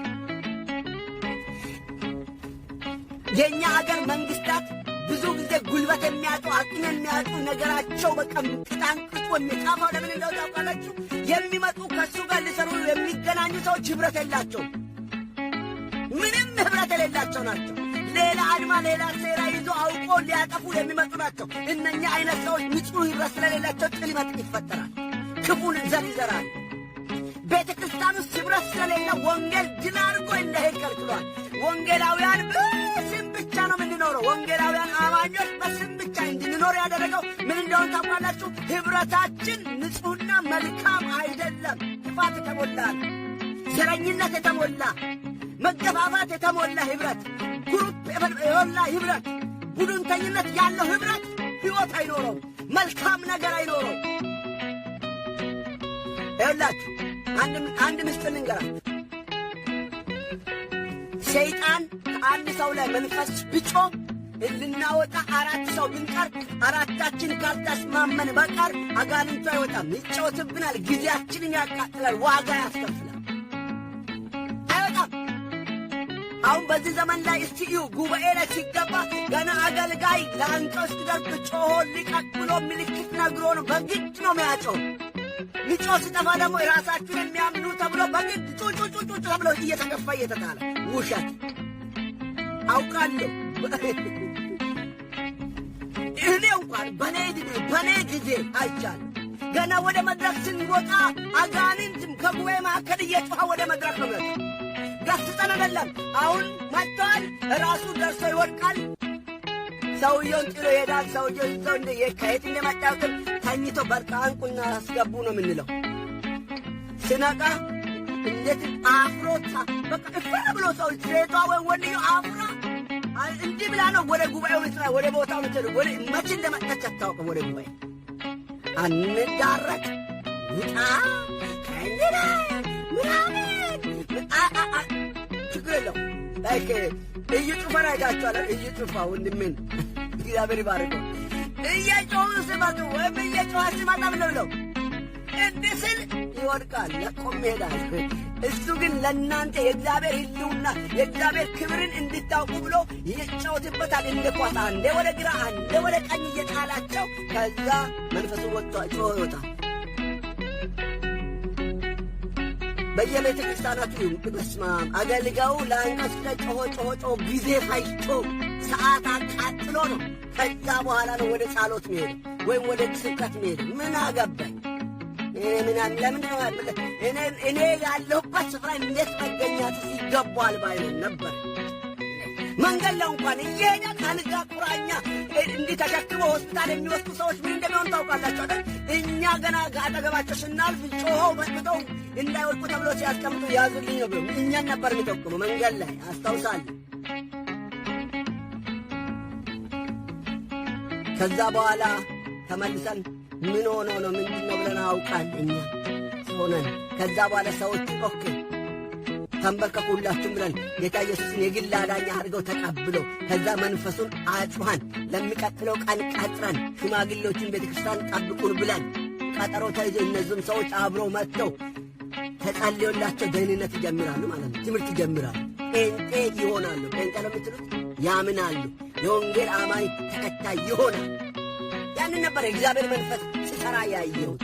የእኛ አገር መንግስታት ብዙ ጊዜ ጉልበት የሚያጡ አቅም የሚያጡ ነገራቸው በቃ ቅጣንቅጦ የሚጣፋው ለምን እንደው ታውቃላችሁ? የሚመጡ ከእሱ ጋር ሊሰሩ የሚገናኙ ሰዎች ኅብረት የላቸው፣ ምንም ኅብረት የሌላቸው ናቸው። ሌላ አድማ ሌላ ሴራ ይዞ አውቆ ሊያጠፉ የሚመጡ ናቸው። እነኛ አይነት ሰዎች ንጹሕ ኅብረት ስለሌላቸው ጥልመት ይፈጠራል፣ ክፉን ዘር ይዘራል። ቤተ ክርስቲያን ውስጥ ኅብረት ስለሌለ ወንጌል ድል አድርጎ እንዳይሄድ ከልክሏል። ወንጌላውያን በስም ብቻ ነው የምንኖረው። ወንጌላውያን አማኞች በስም ብቻ እንድንኖር ያደረገው ምን እንደሆነ ታውቃላችሁ? ኅብረታችን ንጹሕና መልካም አይደለም። ክፋት የተሞላ ዘረኝነት የተሞላ መገፋፋት የተሞላ ኅብረት፣ ግሩፕ የሞላ ኅብረት፣ ቡድንተኝነት ያለው ኅብረት ሕይወት አይኖረው፣ መልካም ነገር አይኖረው። ይኸውላችሁ አንድ ምስጢር ልንገራችሁ። ሰይጣን ከአንድ ሰው ላይ መንፈስ ቢጮህ ልናወጣ 4 ሰው ብንቀር 4ታችን ካልተስማመን በቀር አጋንንቱ አይወጣም። ይጫወትብናል፣ ጊዜያችንን ያቃጥላል፣ ዋጋ ያስከፍላል። አይወጣም። አሁን በዚህ ዘመን ላይ እስቲዩ ጉባኤ ላይ ሲገባ ገና አገልጋይ ለአንቀው እስኪደርስ ጮሆ ሊቀቅ ብሎ ምልክት ነግሮ ነው በግድ ነው የሚያጮው። ልጮ ሲጠፋ ደግሞ የራሳችሁን የሚያምኑ ተብሎ በግድ ጩጩጩጩ ተብሎ እየተገፋ እየተጣለ ውሸት አውቃለሁ። እኔ እንኳን በኔ ጊዜ አይቻለሁ። ገና ወደ መድረክ ስንወጣ አጋንንትም ከጉባኤ መካከል እየጮኸ ወደ መድረክ ነው መጣ። ገስጸን አይደለም። አሁን መጥቷል፣ ራሱ ደርሶ ይወድቃል፣ ሰውየውን ጥሎ ይሄዳል። ሰውየው ይዘው ከየት እንደመጣው ግን ተኝቶ በርቃ አንቁና አስገቡ ነው የምንለው። ስነቃ እንዴት አፍሮታ በቃ እፈራ ብሎ ሰው ሴቷ ወይ ወንድየው አፍራ እንዲህ ብላ ነው ወደ ጉባኤው ምትራ ወደ ቦታው ምትል ወደ መቼ እንደመጣች አታውቅም። ወደ ጉባኤ አንዳረቅ ውጣ ከእንግዳ ምናምን ችግር የለው። ላይክ እዩ ጩፋን አይታችኋል። እዩ ጩፋ ወንድሜን እግዚአብሔር ይባርከው። እየጮሁ ሲመጡ ወይም እየጮኸ ሲመጣ ብለው እንዲህ ስል ይወድቃል፣ ለቆም ይሄዳል። እሱ ግን ለእናንተ የእግዚአብሔር ሕልውና የእግዚአብሔር ክብርን እንድታውቁ ብሎ ይጫወትበታል። እንደ ኳስ አንዴ ወደ ግራ አንዴ ወደ ቀኝ እየጣላቸው ከዛ መንፈሱ ወጥቶ ጮኸ ይወጣል። በየቤተ ክርስቲያናቱ በስመ አብ አገልጋዩ ለአንቀስተ ጮሆ ጊዜ ፈጅቶ ሰዓት አቃጥሎ ነው። ከዛ በኋላ ነው ወደ ጸሎት መሄድ ወይም ወደ ስብከት መሄድ። ምን አገባኝ እኔ ያለሁበት ስፍራ እንዴት መገኘት ይገባል ባይሆን ነበር። መንገድ ላይ እንኳን እየሄደ ካልጋ ቁራኛ እንዲህ ተሸክሞ ሆስፒታል የሚወስዱ ሰዎች ምን እንደሚሆን ታውቃላችሁ አይደል? እኛ ገና አጠገባቸው ስናልፍ ጮኸው መጥተው እንዳይወድቁ ተብሎ ሲያስቀምጡ ያዙልኝ ነው ብሎ እኛን ነበር የሚጠቁሙ መንገድ ላይ አስታውሳለሁ። ከዛ በኋላ ተመልሰን ምን ሆኖ ነው ምንድን ነው ብለን አውቃል እኛ ሆነን ከዛ በኋላ ሰዎች ኦኬ ተንበርከኩላችሁ ብለን ጌታ ኢየሱስን የግል አዳኝ አድርገው ተቀብለው ከዛ መንፈሱን አጭኋን ለሚቀጥለው ቀን ቀጥረን ሽማግሌዎችን ቤተ ክርስቲያን ጠብቁን ብለን ቀጠሮ ተይዞ እነዚህም ሰዎች አብረው መጥተው ተጸልዮላቸው ደህንነት ይጀምራሉ ማለት ነው። ትምህርት ይጀምራሉ። ጴንጤ ይሆናሉ። ጴንጤ ነው የምትሉት ያምናሉ። የወንጌል አማኝ ተከታይ ይሆናል። ያንን ነበር የእግዚአብሔር መንፈስ ሲሠራ ያየሁት።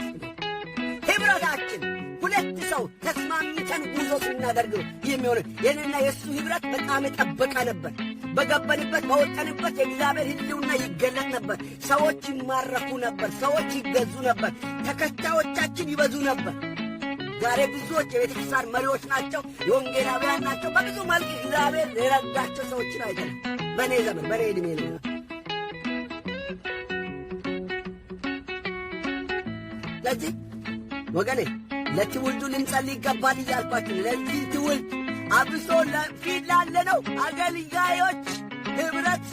ኅብረታችን ሁለት ሰው ተስማምተን ጉዞ ስናደርግ ነው የሚሆነ። የኔና የእሱ ኅብረት በጣም የጠበቀ ነበር። በገባንበት በወጣንበት የእግዚአብሔር ሕልውና ይገለጥ ነበር። ሰዎች ይማረኩ ነበር። ሰዎች ይገዙ ነበር። ተከታዮቻችን ይበዙ ነበር። ዛሬ ብዙዎች የቤተ ክርስቲያን መሪዎች ናቸው፣ የወንጌላውያን ናቸው። በብዙ መልክ እግዚአብሔር የረዳቸው ሰዎችን አይተናል። በእኔ ዘመን በእኔ ዕድሜ ነው። ስለዚህ ወገኔ ለትውልዱ ልንጸልይ ይገባል እያልኳችሁ ለዚህ ትውልድ አብሶ ፊት ላለነው አገልጋዮች ኅብረት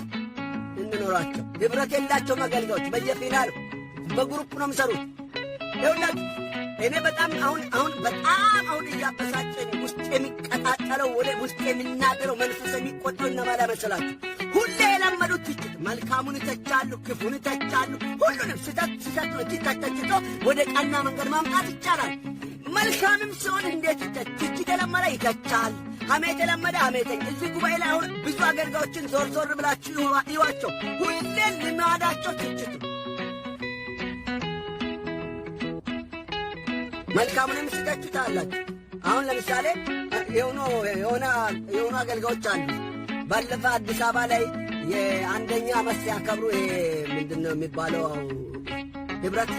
እንኖራቸው። ኅብረት የላቸውም አገልጋዮች። በየፊናሉ በግሩፕ ነው የሚሰሩት። ይኸውላችሁ እኔ በጣም አሁን እያበሳጨኝ ውስጥ የሚቀጣጠለው ወደ ውስጥ የሚናገረው መንፈስ የሚቆጠው እነማን መሰላችሁ? ሁሌ የለመዱት ትችት፣ መልካሙን ይተቻሉ፣ ክፉን ይተቻሉ። ሁሉንም ስህተት ነው ተችቶ ወደ ቀና መንገድ ማምጣት ይቻላል። መልካምም ሲሆን እንዴት ትችት የለመደ ይተቻል፣ ሐሜት የለመደ ሐሜተኛ። እዚህ ጉባኤ ላይ አሁን ብዙ አገልጋዮችን ዞር ብላችሁ ይዋቸው። ሁሌ ልማዳቸው ትችት ነው። መልካሙንም ስተችታላችሁ። አሁን ለምሳሌ የሆኑ አገልጋዮች አሉ። ባለፈ አዲስ አበባ ላይ የአንደኛ ዓመት ሲያከብሩ ምንድነው የሚባለው ኅብረት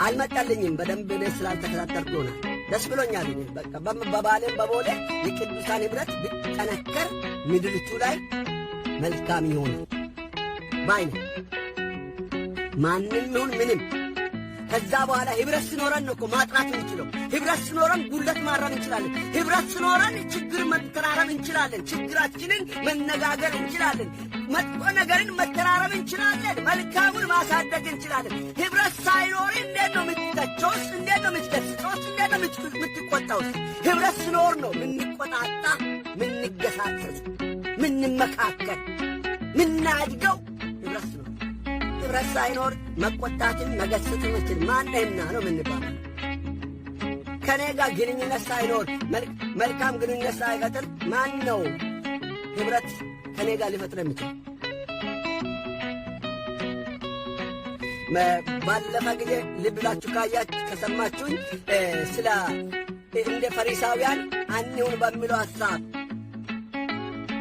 አልመጣልኝም። በደንብ እኔ ስላልተከታተልኩ ሆነ ደስ ብሎኛል። በቃ በባሌም በቦሌ የቅዱሳን ኅብረት ቢጠነከር ምድሪቱ ላይ መልካም ይሆናል ባይነ ማንም ይሁን ምንም። ከዛ በኋላ ኅብረት ሲኖረን ነው እኮ ማጥራት እንችለው። ኅብረት ሲኖረን ጉለት ማረም እንችላለን። ኅብረት ሲኖረን ችግር መተራረም እንችላለን። ችግራችንን መነጋገር እንችላለን። መጥፎ ነገርን መተራረም እንችላለን። መልካሙን ማሳደግ እንችላለን። ኅብረት ሳይኖር እንዴት ነው የምትተቸውስ? እንዴት ነው የምትገስጸውስ? እንዴት ነው የምትቆጣውስ? ኅብረት ሲኖር ነው ምንቆጣጣ፣ ምንገሳጸስ፣ ምንመካከል፣ ምናድገው። ኅብረት ሲኖር ኅብረት ሳይኖር መቆጣትን መገሰጽን ምችል ማነህና ነው ምንባለው። ከኔ ጋር ግንኙነት ሳይኖር መልካም ግንኙነት ሳይፈጥር ማን ነው ኅብረት ከኔ ጋር ሊፈጥር የሚችል? ባለፈ ጊዜ ልብ ብላችሁ ካያችሁ ከሰማችሁኝ ስለ እንደ ፈሪሳውያን አንሁን በሚለው ሐሳብ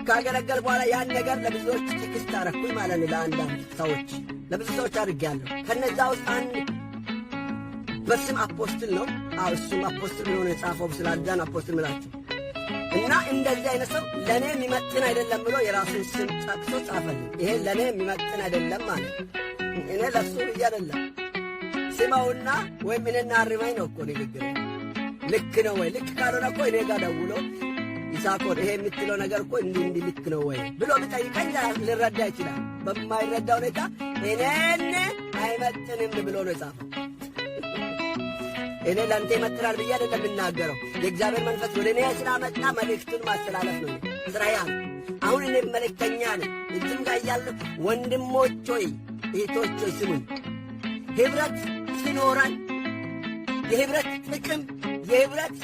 ካገለገል በኋላ ያን ነገር ለብዙዎች ቴክስት አረኩኝ ማለት ነው። ለአንዳንድ ሰዎች ለብዙ ሰዎች አድርጌያለሁ። ከነዛ ውስጥ አንድ በስም አፖስትል ነው። እሱም አፖስትል ሆነ የጻፈው ስላዳን አፖስትል ምላችሁ እና እንደዚህ አይነት ሰው ለእኔ የሚመጥን አይደለም ብሎ የራሱን ስም ጠቅሶ ጻፈልኝ። ይሄ ለእኔ የሚመጥን አይደለም ማለት እኔ ለሱ ብዬ አይደለም ስማውና ወይም እኔና አርማኝ ነው እኮ ንግግር። ልክ ነው ወይ? ልክ ካልሆነ እኮ እኔ ጋር ደውሎ ይሳኮር ይሄ የምትለው ነገር እኮ እንዲህ ልክ ነው ወይ ብሎ ቢጠይቀኝ ልረዳ ይችላል። በማይረዳ ሁኔታ እኔን አይመጥንም ብሎ ነው የጻፈው። እኔ ለአንተ ይመጥናል ብዬ አይደለም የምናገረው። የእግዚአብሔር መንፈስ ወደ እኔ ስላመጣ መልእክቱን ማስተላለፍ ነው ስራዬ። አሁን እኔ መልእክተኛ ነኝ። እዚህም ጋር እያለሁ ወንድሞች ሆይ እህቶች ሆይ ስሙኝ። ኅብረት ሲኖረን የኅብረት ጥቅም የኅብረት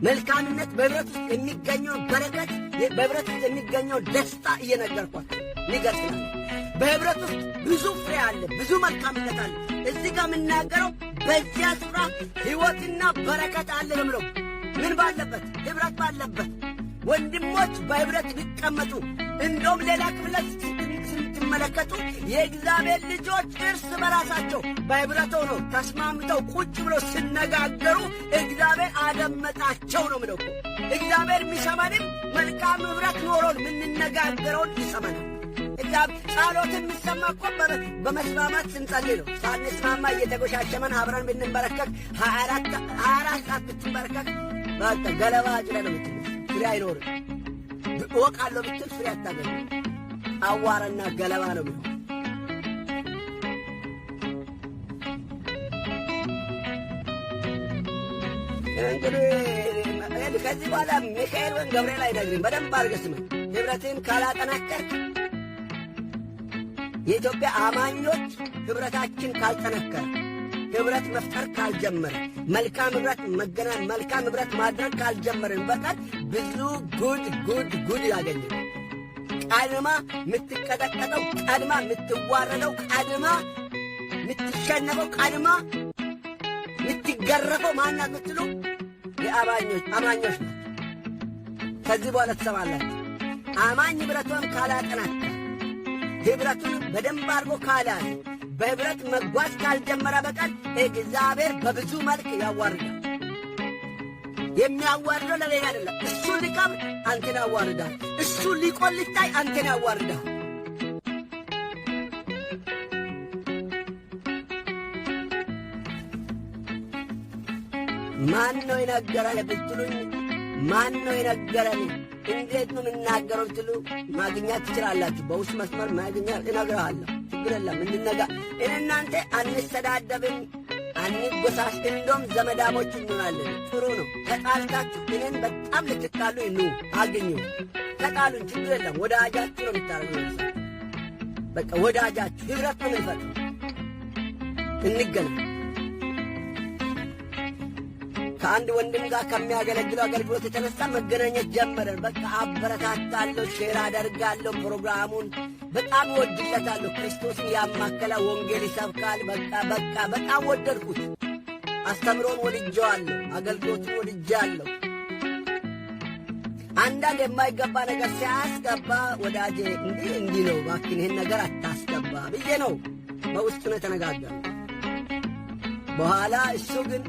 መልካምነት በኅብረት ውስጥ የሚገኘው በረከት በኅብረት ውስጥ የሚገኘው ደስታ እየነገርኳቸው ሊገርጽናል። በኅብረት ውስጥ ብዙ ፍሬ አለ፣ ብዙ መልካምነት አለ። እዚህ ጋር የምናገረው በዚያ ስፍራ ሕይወትና በረከት አለ ነው የምለው። ምን ባለበት? ኅብረት ባለበት ወንድሞች በኅብረት ሊቀመጡ እንደውም ሌላ ክፍለት ስትመለከቱ የእግዚአብሔር ልጆች እርስ በራሳቸው በኅብረት ሆነው ተስማምተው ቁጭ ብለው ሲነጋገሩ እግዚአብሔር አደመጣቸው ነው የምለው እኮ። እግዚአብሔር የሚሰማንም መልካም ኅብረት ኖሮን የምንነጋገረውን ይሰማናል። ጸሎት የሚሰማ እኮ በመስማማት ስንጸልይ ነው። ሳንስማማ እየተጎሻሸመን አብረን ብንበረከክ 24 ሰዓት ብትበረከክ በቃ ገለባ ጭለ ነው ምትል ፍሬ አይኖርም። እወቃለሁ ብትል ፍሬ አታገኝ። አዋራና ገለባ ነው የሚሆን። እንግዲህ ከዚህ በኋላ ሚካኤል ወይም ገብርኤል አይነግርም። በደንብ አድርገህ ስማ። ኅብረትን ካላጠናከርክ የኢትዮጵያ አማኞች ኅብረታችን ካልጠነከረ ኅብረት መፍጠር ካልጀመረ መልካም ኅብረት ማድረግ ካልጀመርን በቀር ብዙ ጉድ ያገኛል። ቀድማ የምትቀጠቀጠው፣ ቀድማ የምትዋረደው፣ ቀድማ የምትሸነፈው፣ ቀድማ የምትገረፈው ማናት ምትሉ የአማኞች ናት። ከዚህ በኋላ ትሰማላችሁ። አማኝ ኅብረቷን ካላጠናከረ ኅብረቱን በደንብ አድርጎ ካላለ በኅብረት መጓዝ ካልጀመረ በቀር እግዚአብሔር በብዙ መልክ ያዋርዳል። የሚያዋርደው ለሌላ አይደለም። እሱ ሊቀብር አንተን ያዋርዳል። እሱ ሊቆል ሊታይ አንተን ያዋርዳል። ማን ነው የነገረን ብትሉኝ፣ ማን ነው የነገረን? እንዴት ነው የምናገረው ብትሉ ማግኛት ትችላላችሁ። በውስጥ መስመር ማግኛት እነግርሃለሁ። ችግር የለም። እናንተ አንሰዳደብም፣ አንጎሳስ፣ እንደውም ዘመዳሞች እንሆናለን። ጥሩ ነው። ተጣልታችሁ እኔን በጣም ልትጣሉ አግኙ፣ ተጣሉን፣ ችግር የለም። ወዳጃችሁ ነው የምታረጉ። በቃ ወዳጃችሁ ኅብረት ነው የምንፈጥረው። እንገናኝ። ከአንድ ወንድም ጋር ከሚያገለግለው አገልግሎት የተነሳ መገናኘት ጀመረን። በቃ አበረታታለሁ፣ ሼር አደርጋለሁ። ፕሮግራሙን በጣም ወድለታለሁ። ክርስቶስን ያማከለ ወንጌል ይሰብካል። በቃ በጣም ወደድኩት። አስተምሮን ወድጀዋለሁ። አገልግሎቱን ወድጃለሁ። አንዳንድ የማይገባ ነገር ሲያስገባ ወዳጄ እንዲህ ነው እባክህን ይህን ነገር አታስገባ ብዬ ነው በውስጡ ነው የተነጋገርነው። በኋላ እሱ ግን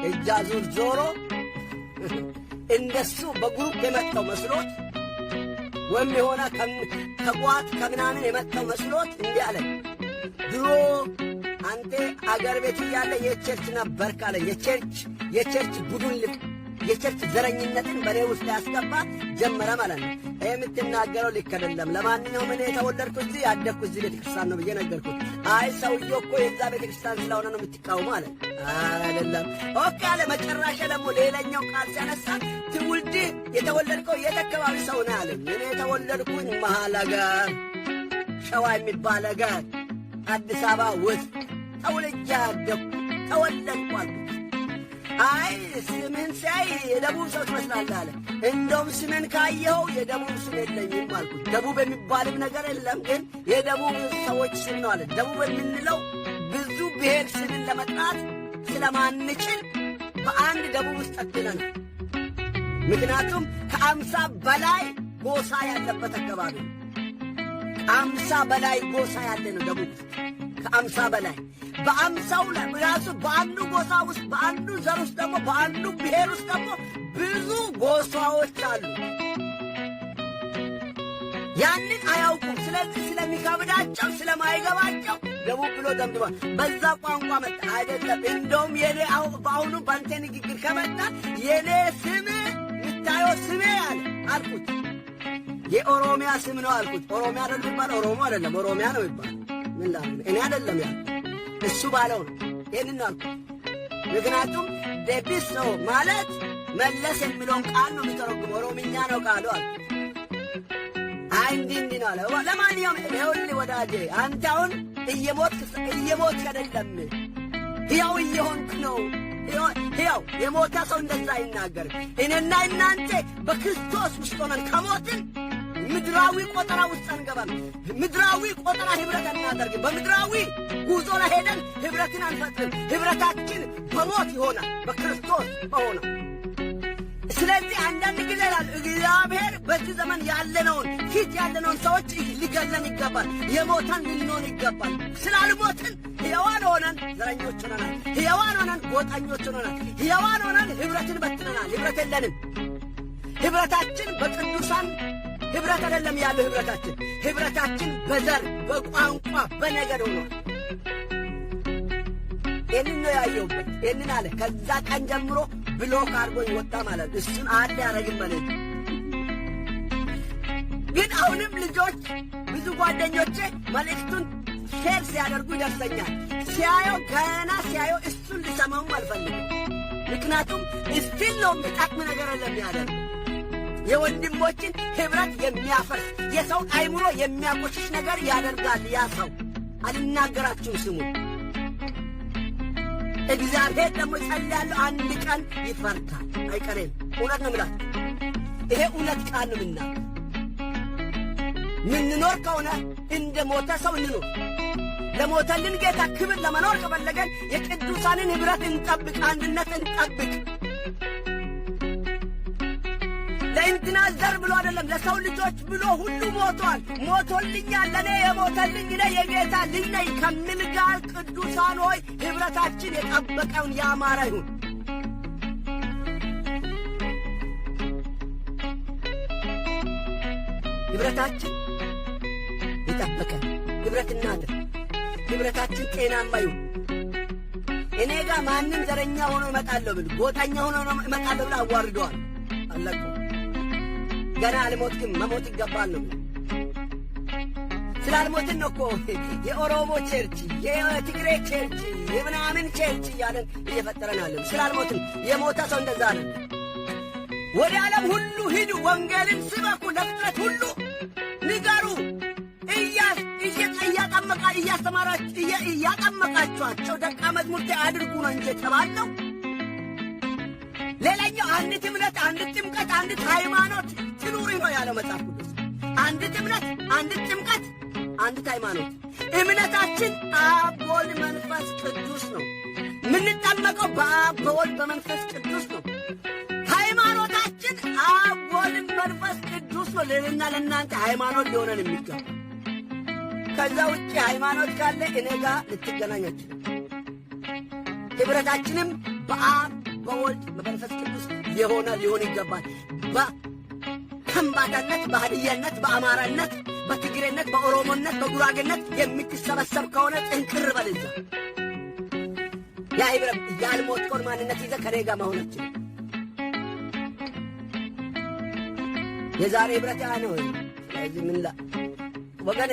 እጅ አዙር ዞሮ እንደሱ በግሩፕ የመጣው መስሎት ወይም የሆነ ከቋት ከምናምን የመጣው መስሎት እንዲህ አለ። ድሮ አንተ አገር ቤት እያለ የቸርች ነበርክ አለ። የቸርች ቡድን የቸርች ዘረኝነትን በእኔ ውስጥ ያስገባ ጀመረ ማለት ነው። ይህ የምትናገረው ልክ አይደለም። ለማንኛውም እኔ የተወለድኩ እዚህ ያደግኩ እዚህ ቤተ ክርስቲያን ነው ብዬ ነገርኩት። አይ ሰውዬው እኮ የዛ ቤተ ክርስቲያን ስለሆነ ነው የምትቃወሙ አለ። አይደለም ኦኬ አለ። መጨረሻ ደግሞ ሌላኛው ቃል ሲያነሳ ትውልድ የተወለድከው የት አካባቢ ሰው ነው አለኝ። እኔ የተወለድኩኝ መሀል አገር ሸዋ የሚባል አገር አዲስ አበባ ውስጥ ተወልጄ አደግኩ። ተወለድኩ አልኩት። አይ ስምን ሳይ የደቡብ ሰው ትመስላለህ አለ። እንደውም ስምን ካየኸው የደቡብ ስም የለኝም አልኩት። ደቡብ የሚባልም ነገር የለም፣ ግን የደቡብ ሰዎች ስም ነው አለ። ደቡብ የምንለው ብዙ ብሔር ስምን ለመጥራት ስለማንችል በአንድ ደቡብ ውስጥ ጠጥለናል። ምክንያቱም ከአምሳ በላይ ጎሳ ያለበት አካባቢ ነው። ከአምሳ በላይ ጎሳ ያለ ነው ደቡብ ውስጥ ከአምሳ በላይ በአምሳው ላይ ራሱ በአንዱ ጎሳ ውስጥ በአንዱ ዘር ውስጥ ደግሞ በአንዱ ብሔር ውስጥ ደግሞ ብዙ ጎሳዎች አሉ። ያንን አያውቁም። ስለዚህ ስለሚከብዳቸው ስለማይገባቸው ደቡብ ብሎ ደምድሟል። በዛ ቋንቋ መጣ አይደለም። እንደውም የኔ በአሁኑ ባንተ ንግግር ከመጣ የኔ ስም የምታየው ስሜ አለ አልኩት። የኦሮሚያ ስም ነው አልኩት። ኦሮሚያ አይደለም ይባል ኦሮሞ አይደለም ኦሮሚያ ነው ይባል። ምን ላል እኔ አይደለም ያ እሱ ባለው ነው። ይሄንን አልኩት። ምክንያቱም ደቢሶ ማለት መለስ የሚለውን ቃል ነው የሚተረጉመው። ኦሮምኛ ነው ቃሉ አልኩት። አይ እንዲህ ነው አለ። ለማንኛውም ይኸውልህ ወዳጄ አንተ አሁን እየሞትክ አይደለም ሕያው እየሆንክ ነው። ሕያው የሞተ ሰው እንደዛ አይናገርም። እኔና እናንተ በክርስቶስ ውስጥ ሆነን ከሞትን ምድራዊ ቆጠራ ውስጥ አንገባም። ምድራዊ ቆጠራ ኅብረት አናደርግም። በምድራዊ ጉዞ ላይ ሄደን ኅብረትን አንፈጥርም። ኅብረታችን በሞት ይሆናል፣ በክርስቶስ በሆነው። ስለዚህ አንዳንድ ጊዜ ይላል እግዚአብሔር በዚህ ዘመን ያለነውን ፊት ያለነውን ሰዎች ሊገለን ይገባል። የሞተን ልንሆን ይገባል። ስላልሞትን ሕያዋን ሆነን ዘረኞች ሆነናል። ሕያዋን ሆነን ጎጠኞች ሆነናል። ሕያዋን ሆነን ኅብረትን በትነናል። ኅብረት የለንም። ኅብረታችን በቅዱሳን ኅብረት አይደለም ያለው ኅብረታችን በዘር በቋንቋ በነገድ ሆኗል። ይህንን ነው ያየሁበት። ይህንን አለ። ከዛ ቀን ጀምሮ ብሎክ አድርጎኝ ወጣ ማለት እሱን አንድ ያደረግም ማለት ግን አሁንም ልጆች ብዙ ጓደኞቼ መልእክቱን ሼር ሲያደርጉ ይደርሰኛል። ሲያየው ገና ሲያየው እሱን ሊሰማውም አልፈልግም። ምክንያቱም እስቲል ነው የሚጠቅም ነገር የለም ያደርግ የወንድሞችን ኅብረት የሚያፈርስ የሰውን አይምሮ የሚያቆሽሽ ነገር ያደርጋል። ያ ሰው አልናገራችሁም ስሙ። እግዚአብሔር ደግሞ ጸልያለሁ አንድ ቀን ይፈርዳል፣ አይቀሬም። እውነት ነው የምላችሁ። ይሄ እውነት ቃል ነው የምናገር። ምንኖር ከሆነ እንደ ሞተ ሰው እንኖር። ለሞተልን ጌታ ክብር ለመኖር ከፈለገን የቅዱሳንን ኅብረት እንጠብቅ፣ አንድነት እንጠብቅ። ለእንትና ዘር ብሎ አይደለም ለሰው ልጆች ብሎ ሁሉ ሞቷል። ሞቶልኛል፣ ለእኔ የሞተልኝ እኔ የጌታ ልጅ ነኝ ከሚል ጋር ቅዱሳን ሆይ ኅብረታችን የጠበቀውን ያማረ ይሁን። ኅብረታችን የጠበቀ ኅብረት እናድር። ኅብረታችን ጤናማ ይሁን። እኔ ጋር ማንም ዘረኛ ሆኖ ይመጣለሁ ብል ጎጠኛ ሆኖ ይመጣለሁ ብል አዋርደዋል። አለቁ ገና አልሞትክም፣ መሞት ይገባል ነው። ስላልሞትን ነው እኮ የኦሮሞ ቸርች፣ የትግሬ ቸርች፣ የምናምን ቸርች እያለን እየፈጠረናለን። ስላልሞትን የሞተ ሰው እንደዛ አለ። ወደ ዓለም ሁሉ ሂዱ፣ ወንጌልን ስበኩ፣ ለፍጥረት ሁሉ ንገሩ፣ እያጠመቃችኋቸው ደቀ መዛሙርቴ አድርጉ ነው እንጂ የተባለው። ሌላኛው አንዲት እምነት፣ አንዲት ጥምቀት፣ አንዲት ሃይማኖት ትኑሪ ነው ያለው መጽሐፍ ቅዱስ። አንዲት እምነት፣ አንዲት ጥምቀት፣ አንዲት ሃይማኖት። እምነታችን አብ ወልድ መንፈስ ቅዱስ ነው። የምንጠመቀው በአብ በወልድ በመንፈስ ቅዱስ ነው። ሃይማኖታችን አብ ወልድ መንፈስ ቅዱስ ነው። ለእኔና ለእናንተ ሃይማኖት ሊሆነን የሚገባ። ከዛ ውጭ ሃይማኖት ካለ እኔ ጋር ልትገናኝ አትችልም። ኅብረታችንም በአብ በወልድ በመንፈስ ቅዱስ የሆነ ሊሆን ይገባል። በከምባታነት፣ በሀዲያነት፣ በአማራነት፣ በትግሬነት፣ በኦሮሞነት፣ በጉራጌነት የምትሰበሰብ ከሆነ ጥንቅር በልዛ ያ ኅብረት ያልሞትከውን ማንነት ይዘህ ከኔ ጋር መሆን አትችልም። የዛሬ ኅብረት ያ ነው። ስለዚህ ምን ወገኔ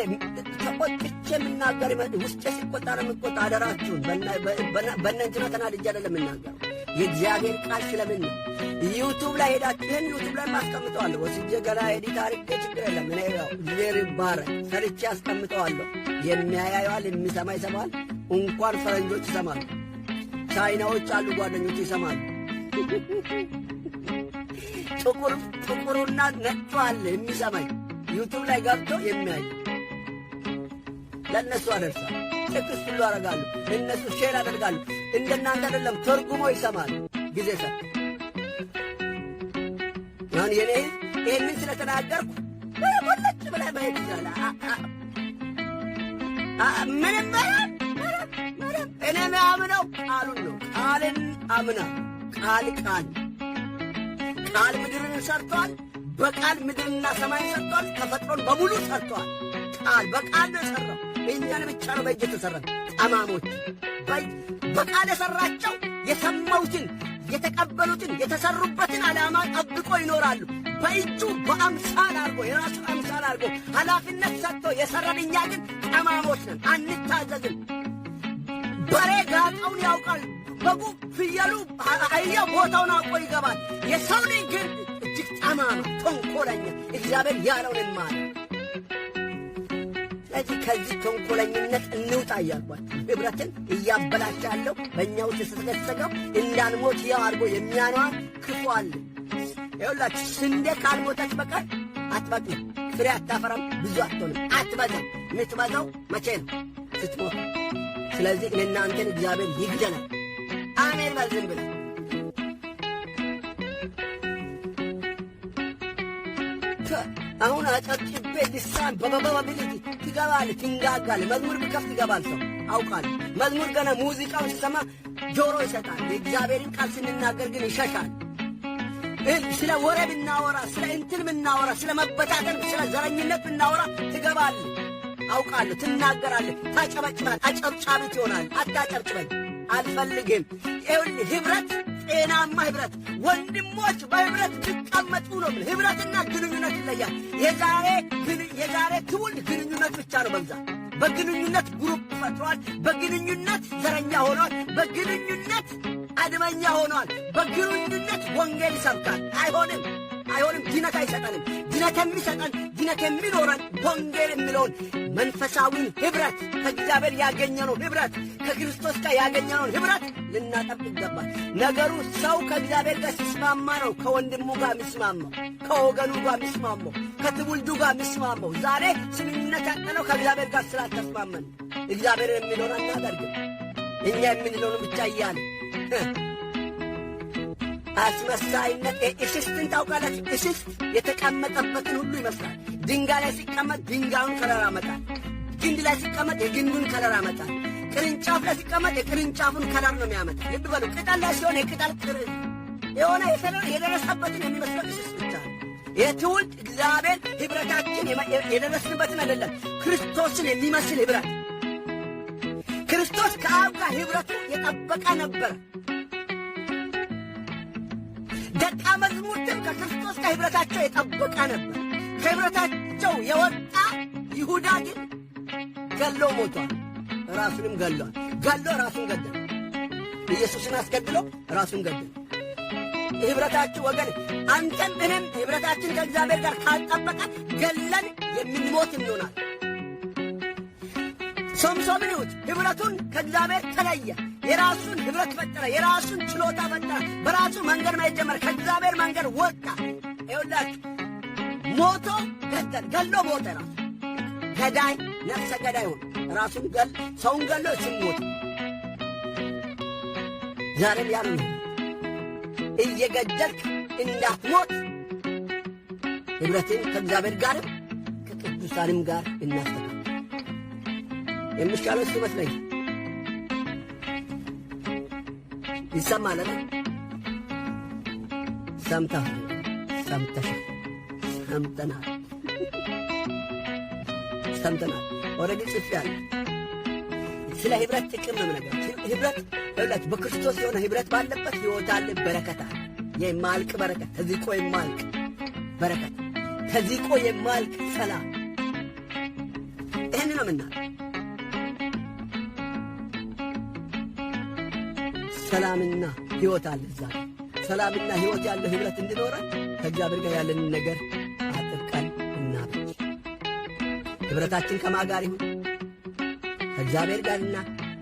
ተቆጥቼ የምናገር ውስጤ ሲቆጣ ነው የምቆጣ። አደራችሁን በእነንትና ተናድጄ አይደለም የምናገረው። የእግዚአብሔር ቃል ስለምን ነው። ዩቱብ ላይ ሄዳችሁ ይህን ዩቱብ ላይ ማስቀምጠዋለሁ። ወስጄ ገና ኤዲት አድርጌ ችግር የለም። እኔ ያው እግዚአብሔር ይባረክ ሰርቼ አስቀምጠዋለሁ። የሚያያየዋል፣ የሚሰማ ይሰማል። እንኳን ፈረንጆች ይሰማሉ። ቻይናዎች አሉ ጓደኞች ይሰማሉ። ጥቁሩና ነጩ አለ የሚሰማኝ ዩቱብ ላይ ገብቶ የሚያይ ለእነሱ አደርሳል። ቴክስት ሁሉ አደርጋሉ። እነሱ ሼር አደርጋሉ። እንደናንተ አይደለም፣ ተርጉሞ ይሰማል። ጊዜ ሰጥ ያን የኔ ይህንን ስለተናገርኩ ወለጭ ብለህ መሄድ ይችላል። ምንም እኔ የሚያምነው ቃሉን ነው። ቃልን አምና ቃል ምድርን ሰርቷል። በቃል ምድርና ሰማይ ሰርቷል። ተፈጥሮን በሙሉ ሰርቷል። ቃል በቃል ነው የሠራው። እኛን ብቻ ነው በእጅ የተሠራን ጠማሞች። በቃል የሠራቸው የሰማሁትን የተቀበሉትን የተሠሩበትን ዓላማ ጠብቆ ይኖራሉ። በእጁ በአምሳል አድርጎ የራሱን አምሳል አድርጎ ኃላፊነት ሰጥቶ የሠራን እኛ ግን ጠማሞች ነን፣ አንታዘዝም። በሬ ጋጣውን ያውቃል። በጉ፣ ፍየሉ፣ አህያው ቦታውን አውቆ ይገባል። የሰው ልጅ ግን እጅግ ጠማማ፣ ተንኰለኛ፣ እግዚአብሔር ያለውን ማለ። ስለዚህ ከዚህ ተንኰለኝነት እንውጣ እያልኳችሁ ኅብረትን እያበላሸ ያለው በእኛ ውስጥ የተሰገሰገው እንዳንሞት ያው አድርጎ የሚያኗር ክፉ አለ። ይኸውላችሁ ስንዴ ካልሞተች በቀር አትበቅልም፣ ፍሬ አታፈራም፣ ብዙ አትሆንም፣ አትበዛም። የምትበዛው መቼ ነው? ስትሞት። ስለዚህ እኔና አንተን እግዚአብሔር ይግደናል። አሜን በል ዝም ብለህ አሁን አጨብጭቤ ልሳን በበበብል ትገባለህ፣ ትንጋጋለህ። መዝሙር ብከፍት ይገባል ሰው አውቃለሁ። መዝሙር ገና ሙዚቃውን ሲሰማ ጆሮ ይሰጣል። የእግዚአብሔርን ቃል ስንናገር ግን ይሸሻል። ስለ ወሬ ብናወራ፣ ስለ እንትን ብናወራ፣ ስለ መበታተን፣ ስለ ዘረኝነት ብናወራ ትገባለህ አውቃለሁ። ትናገራለህ፣ ታጨበጭባል። አጨብጫቢ ትሆናለህ። አታጨብጭበኝ አልፈልግም። ይኸውልህ ኅብረት፣ ጤናማ ኅብረት፣ ወንድሞች በኅብረት ቢቀመጡ ነው። ኅብረትና ግንኙነት ይለያል። የዛሬ ትውልድ ግንኙነት ብቻ ነው በብዛት። በግንኙነት ግሩፕ ፈጥሯል። በግንኙነት ዘረኛ ሆኗል። በግንኙነት አድመኛ ሆኗል። በግንኙነት ወንጌል ይሰብካል። አይሆንም። ድነት አይሰጠንም። ድነት የሚሰጠን ድነት የሚኖረን ወንጌል የሚለውን መንፈሳዊን ኅብረት፣ ከእግዚአብሔር ያገኘነውን ኅብረት፣ ከክርስቶስ ጋር ያገኘነውን ኅብረት ልናጠብቅ ይገባል። ነገሩ ሰው ከእግዚአብሔር ጋር ሲስማማ ነው ከወንድሙ ጋር የሚስማማው፣ ከወገኑ ጋር የሚስማማው፣ ከትውልዱ ጋር የሚስማማው። ዛሬ ስምምነት ያጠነው ከእግዚአብሔር ጋር ስላልተስማመን እግዚአብሔር የሚለውን አናደርግም። እኛ የምንለውን ብቻ እያለ አስመሳይነት። እስስትን ታውቃላችሁ? እስስት የተቀመጠበትን ሁሉ ይመስላል። ድንጋይ ላይ ሲቀመጥ ድንጋዩን ከለር ያመጣል። ግንድ ላይ ሲቀመጥ የግንዱን ከለር ያመጣል። ቅርንጫፍ ላይ ሲቀመጥ የቅርንጫፉን ከለር ነው የሚያመጣ። ልብ በሉ። ቅጠል ላይ ሲሆን የቅጠል የሆነ የደረሰበትን የሚመስለው እስስት ብቻ ነው። የትውልድ እግዚአብሔር ኅብረታችን የደረስንበትን አይደለም፣ ክርስቶስን የሚመስል ኅብረት። ክርስቶስ ከአብ ጋር ኅብረቱ የጠበቀ ነበር። ደቀ መዛሙርትም ከክርስቶስ ጋር ኅብረታቸው የጠበቀ ነበር። ከኅብረታቸው የወጣ ይሁዳ ግን ገሎ ሞቷል። ራሱንም ገሏል። ራሱን ገደለ። ኢየሱስን አስገድሎ ራሱን ገደለ። ኅብረታችሁ ወገን፣ አንተም እኔም ኅብረታችን ከእግዚአብሔር ጋር ካልጠበቀ ገለን የምንሞት እንሆናል። ሶምሶንን ይሁት ኅብረቱን ከእግዚአብሔር ተለየ። የራሱን ኅብረት ፈጠረ። የራሱን ችሎታ ፈጠረ። በራሱ መንገድ መሄድ ጀመረ። ከእግዚአብሔር መንገድ ወጣ። ይኸውላችሁ ሞቶ ገሎ ሞተ። ራሱ ገዳይ፣ ነፍሰ ገዳይ ሆነ። ራሱን ሰውን ገሎ እሱም ሞተ። ዛሬም ያሉ ነው። እየገደልክ እንዳትሞት ኅብረትን ከእግዚአብሔር ጋርም ከቅዱሳንም ጋር እናስተካክል። የሚሻለው እሱ መስለኝ ይሰማል። ሰምተናል። ኦልሬዲ ጽፌያለሁ። ስለ ኅብረት ጥቅም ነው ነገር። ኅብረት ይኸውላችሁ በክርስቶስ የሆነ ኅብረት ባለበት ሕይወት አለ፣ በረከት አለ። የማልቅ በረከት፣ ተዚቆ የማልቅ በረከት፣ ተዚቆ የማልቅ ሰላም። ይህን ነው ምናል ሰላምና ሕይወት አለ እዛ። ሰላምና ሕይወት ያለው ኅብረት እንዲኖረን ከእግዚአብሔር ጋር ያለንን ነገር አጥብቀን እናበጅ። ኅብረታችን ከማን ጋር ይሁን? ከእግዚአብሔር ጋርና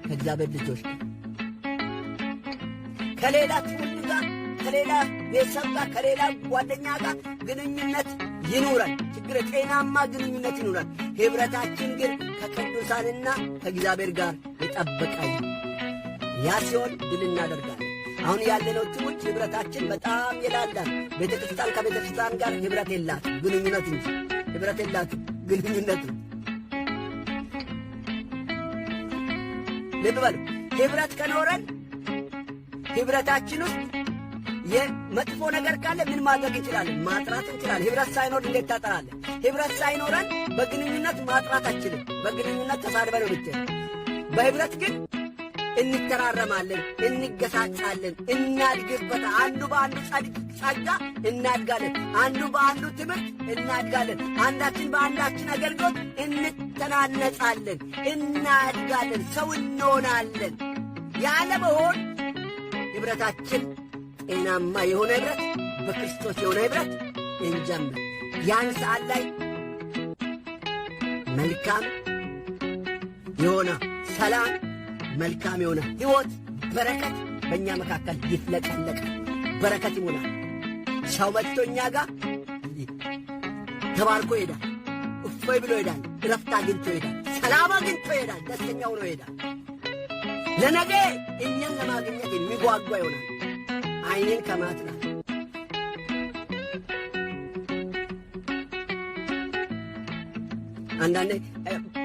ከእግዚአብሔር ልጆች ጋር። ከሌላ ትውልድ ጋር ከሌላ ቤተሰብ ጋር ከሌላ ጓደኛ ጋር ግንኙነት ይኑረን። ችግር ጤናማ ግንኙነት ይኑረን። ኅብረታችን ግን ከቅዱሳንና ከእግዚአብሔር ጋር የጠበቀ ይሁን። ያ ሲሆን ድል እናደርጋለን። አሁን ያለነው ትውልድ ኅብረታችን በጣም የላላን። ቤተ ክርስቲያን ከቤተ ክርስቲያን ጋር ኅብረት የላትም፣ ግንኙነት እንጂ ኅብረት የላትም፣ ግንኙነት ነው። ልብ በሉ። ኅብረት ከኖረን ኅብረታችን ውስጥ የመጥፎ ነገር ካለ ምን ማድረግ እንችላለን? ማጥራት እንችላለን። ኅብረት ሳይኖር እንዴት ታጠራለህ? ኅብረት ሳይኖረን በግንኙነት ማጥራት አችልም። በግንኙነት ተሳድበን ነው ብትል፣ በኅብረት ግን እንተራረማለን፣ እንገሳጫለን፣ እናድግበት። አንዱ በአንዱ ጸጋ እናድጋለን፣ አንዱ በአንዱ ትምህርት እናድጋለን፣ አንዳችን በአንዳችን አገልግሎት እንተናነጻለን፣ እናድጋለን፣ ሰው እንሆናለን። ያለ መሆን ኅብረታችን ጤናማ የሆነ ኅብረት፣ በክርስቶስ የሆነ ኅብረት እንጀምር። ያን ሰዓት ላይ መልካም የሆነ ሰላም፣ መልካም የሆነ ሕይወት፣ በረከት በእኛ መካከል ይፍለቀለቃል። በረከት ይሞላል። ሰው መጥቶ እኛ ጋር ተባርኮ ይሄዳል። እፎይ ብሎ ይሄዳል። እረፍት አግኝቶ ይሄዳል። ሰላም አግኝቶ ይሄዳል። ደስተኛ ሆኖ ይሄዳል። ለነገ እኛን ለማግኘት የሚጓጓ ይሆናል። ዓይንን ከማጥራት አንዳንዴ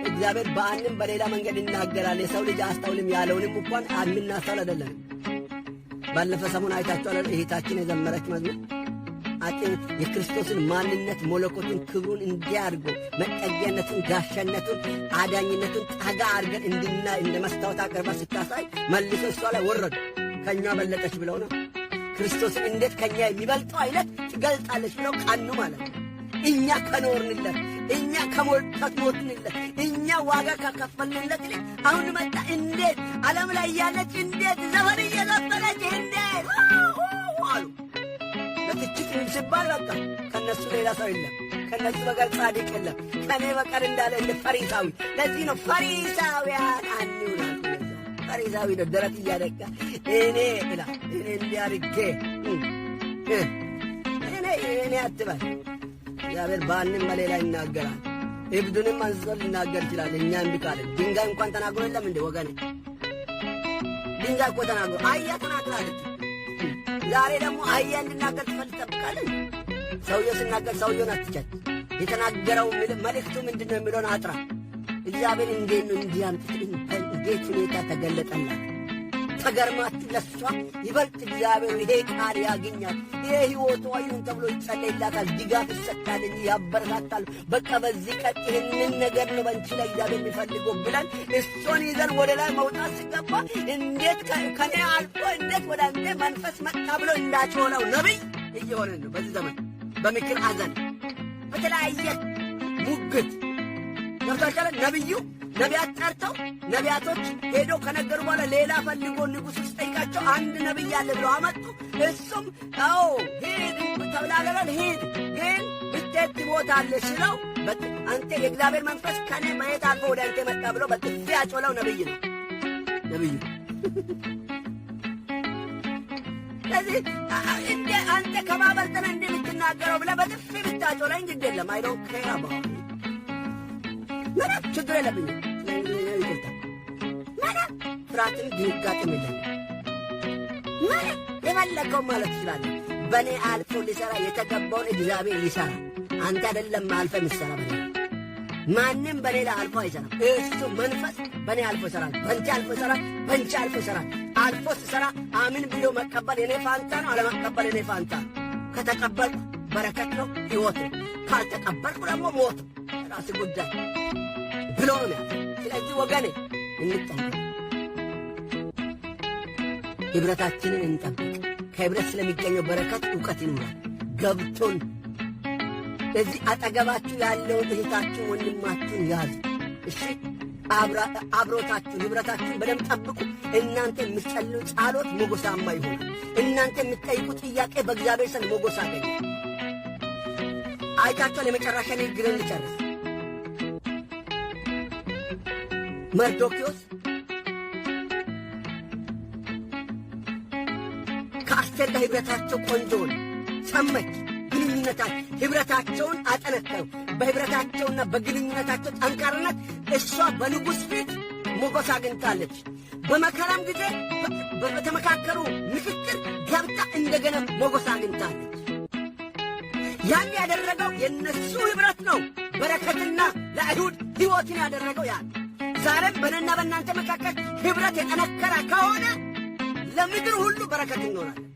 እግዚአብሔር በአንድም በሌላ መንገድ ይናገራል። የሰው ልጅ አስተውልም ያለውንም እንኳን የምናስተውል አይደለም። ባለፈ ሰሞን አይታችኋል። እህታችን የዘመረች መዝሙር የክርስቶስን ማንነት፣ መለኮቱን፣ ክብሩን እንዲያርጎ መጠጊያነቱን፣ ጋሻነቱን፣ አዳኝነቱን ጠጋ አድርገን እንድናይ እንደ መስታወት አቅርባ ስታሳይ መልሶ እሷ ላይ ወረዱ። ከእኛ በለጠች ብለው ነው። ክርስቶስን እንዴት ከእኛ የሚበልጠው አይነት ትገልጣለች ብለው ቃኑ ማለት ነው። እኛ ከኖርንለት፣ እኛ ከሞትንለት፣ እኛ ዋጋ ካከፈልንለት ይልቅ አሁን መጣ። እንዴት ዓለም ላይ እያለች እንዴት ዘመን እየዘፈነች እንዴት አሉ። ለትችት ሲባል በቃ ከእነሱ ሌላ ሰው የለም፣ ከእነሱ በቀር ጻድቅ የለም፣ ከእኔ በቀር እንዳለ እንደ ፈሪሳዊ። ለዚህ ነው ፈሪሳውያን አንሆናል። ፈሪሳዊ ነው ደረት እያደቃ እኔ እላ እኔ እንዲያርጌ እኔ አትበል። እግዚአብሔር በአንድም በሌላ ይናገራል። እብዱንም አንስቶ ሊናገር ይችላል። እኛ እምቢ ካለን ድንጋይ እንኳን ተናግሮ የለም እንዴ ወገኔ? ድንጋይ እኮ ተናግሮ አህያ ተናግራለች። ዛሬ ደግሞ አህያ እንድናገር ትጠብቃለን? ሰውየው ሲናገር ሰውየውን አትቸት። የተናገረው መልእክቱ ምንድን ነው የሚለውን አጥራ። እግዚአብሔር እንዴት ነው እንዲያምጥ እንዴት ሁኔታ ተገለጠላት? ተገርማችሁ ለሷ ይበልጥ እግዚአብሔር ይሄ ቃል ያገኛል። ይሄ ሕይወቷ ይሁን ተብሎ ይጸለይላታል። ድጋፍ ይሰጣል እንጂ ያበረታታል። በቃ በዚህ ቀን ይህንን ነገር ነው በአንቺ ላይ እግዚአብሔር የሚፈልገው ብለን እሷን ይዘን ወደ ላይ መውጣት ሲገባ እንዴት ከኔ አልፎ እንዴት ወደ አንተ መንፈስ መጣ ብሎ እንዳጮኸው ነቢይ እየሆነን ነው በዚህ ዘመን። በምክር አዘን፣ በተለያየ ሙግት ገብታችኋል። ነቢዩ ነቢያት ጠርተው ነቢያቶች ሄደው ከነገሩ በኋላ ሌላ ፈልጎ ንጉሥ ሲጠይቃቸው አንድ ነቢይ አለ ብለው አመጡ። እሱም አዎ ሂድ ተብላለበል ሂድ ግን ብትሄድ ትሞታለህ ሲለው አንተ የእግዚአብሔር መንፈስ ከኔ ማየት አልፎ ወደ አንተ መጣ ብሎ በጥፊ ያጮለው ነቢይ ነው ነቢዩ። ስለዚህ እንደ አንተ ከማበልጠነ እንደ የምትናገረው ብለህ በጥፊ ብታጮለኝ ግድ የለም አይለው ከራባ ምንም ችግር የለብኝም። ይቅርታ ምንም ፍርሃትም ድንጋጤም የለም። ምንም የፈለገው ማለት ትችላለህ። በእኔ አልፎ ሊሠራ የተገባውን እግዚአብሔር ይሠራል። አንተ አይደለም አልፈ የምትሠራ በኔ ማንም በኔ ላይ አልፎ አይሠራም። እሱ መንፈስ በእኔ አልፎ ይሠራል፣ በአንቺ አልፎ ይሠራል፣ በአንቺ አልፎ ይሠራል። አልፎ ሲሠራ አምን ብሎ መቀበል የኔ ፋንታ ነው፣ አለመቀበል የኔ ፋንታ ነው። ከተቀበልኩ በረከት ነው፣ ሕይወት ነው። ካልተቀበልኩ ደግሞ ሞት ራስ ጉዳይ ብሎ ነው። ስለዚህ ወገኔ እንጠንቀቅ፣ ኅብረታችንን እንጠብቅ። ከኅብረት ስለሚገኘው በረከት ዕውቀት ይኑራል ገብቶን። እዚህ አጠገባችሁ ያለውን እህታችሁን ወንድማችሁን ያዙ። እሺ አብሮታችሁን ኅብረታችሁን በደንብ ጠብቁ። እናንተ የምትጸልዩ ጸሎት ሞገሳማ ይሆናል። እናንተ የምትጠይቁ ጥያቄ በእግዚአብሔር ዘንድ ሞገስ አገኘ። አይታችኋል። የመጨረሻ ንግግርን ልጨርስ። መርዶክዮስ ራኬል ህብረታቸው ቆንጆን ሰመች ህብረታቸውን አጠነከሩ። በህብረታቸውና በግንኙነታቸው ጠንካራነት እሷ በንጉሥ ፊት ሞገስ አግኝታለች። በመከራም ጊዜ በተመካከሩ ምክክር ገብታ እንደገና ሞገስ አግኝታለች። ያን ያደረገው የነሱ ህብረት ነው። በረከትና ለአይሁድ ሕይወትን ያደረገው ያን። ዛሬም በእኔና በእናንተ መካከል ህብረት የጠነከረ ከሆነ ለምድር ሁሉ በረከት እንሆናለን።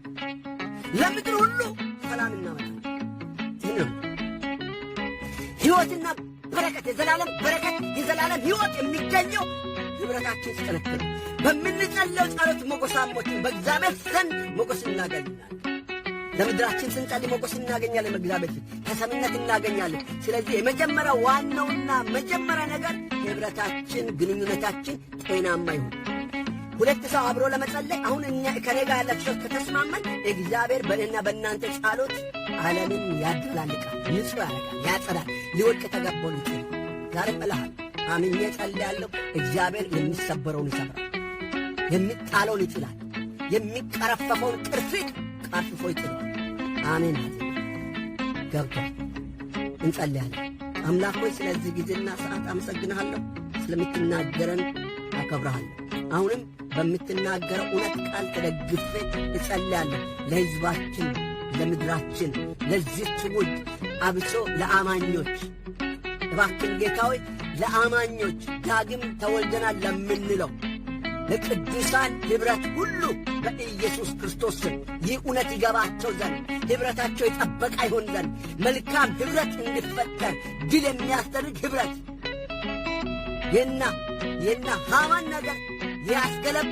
ለምድር ሁሉ ሰላም እናመጣለን። ሕይወትና በረከት የዘላለም በረከት የዘላለም ሕይወት የሚገኘው ህብረታችን ሲጠነክር፣ በምንጸልየው ጸሎት ሞገሳሞችን በእግዚአብሔር ዘንድ ሞገስ እናገኛለን። ለምድራችን ስንጸልይ ሞገስ እናገኛለን። በእግዚአብሔር ፊት ተሰሚነት እናገኛለን። ስለዚህ የመጀመሪያው ዋናውና መጀመሪያ ነገር ህብረታችን፣ ግንኙነታችን ጤናማ ይሁን። ሁለት ሰው አብሮ ለመጸለይ አሁን እኛ ከኔ ጋር ያላችሁ ከተስማመን እግዚአብሔር በእኔና በእናንተ ጸሎት ዓለምን ያደላልቃል፣ ንጹሕ ያደርጋል፣ ያጸዳል። ሊወድቅ የተገባው ልጅ ዛሬ እልሃለሁ፣ አምኜ ጸልያለሁ። እግዚአብሔር የሚሰበረውን ይሰብራል፣ የሚጣለውን ይጥላል፣ የሚቀረፈፈውን ቅርፊት ቀርፍፎ ይጥላል። አሜን። ገብቶሃል? እንጸልያለን። አምላክ ሆይ ስለዚህ ጊዜና ሰዓት አመሰግንሃለሁ። ስለምትናገረን አከብረሃለሁ። አሁንም በምትናገረው እውነት ቃል ተደግፌ እጸልያለሁ። ለሕዝባችን፣ ለምድራችን፣ ለዚህ ትውልድ አብሶ ለአማኞች እባክን ጌታ ሆይ ለአማኞች ዳግም ተወልደናል ለምንለው ለቅዱሳን ኅብረት ሁሉ በኢየሱስ ክርስቶስ ስም ይህ እውነት ይገባቸው ዘንድ ኅብረታቸው የጠበቀ ይሆን ዘንድ መልካም ኅብረት እንዲፈጠር ድል የሚያስደርግ ኅብረት የና ሃማን ነገር ያስገለብ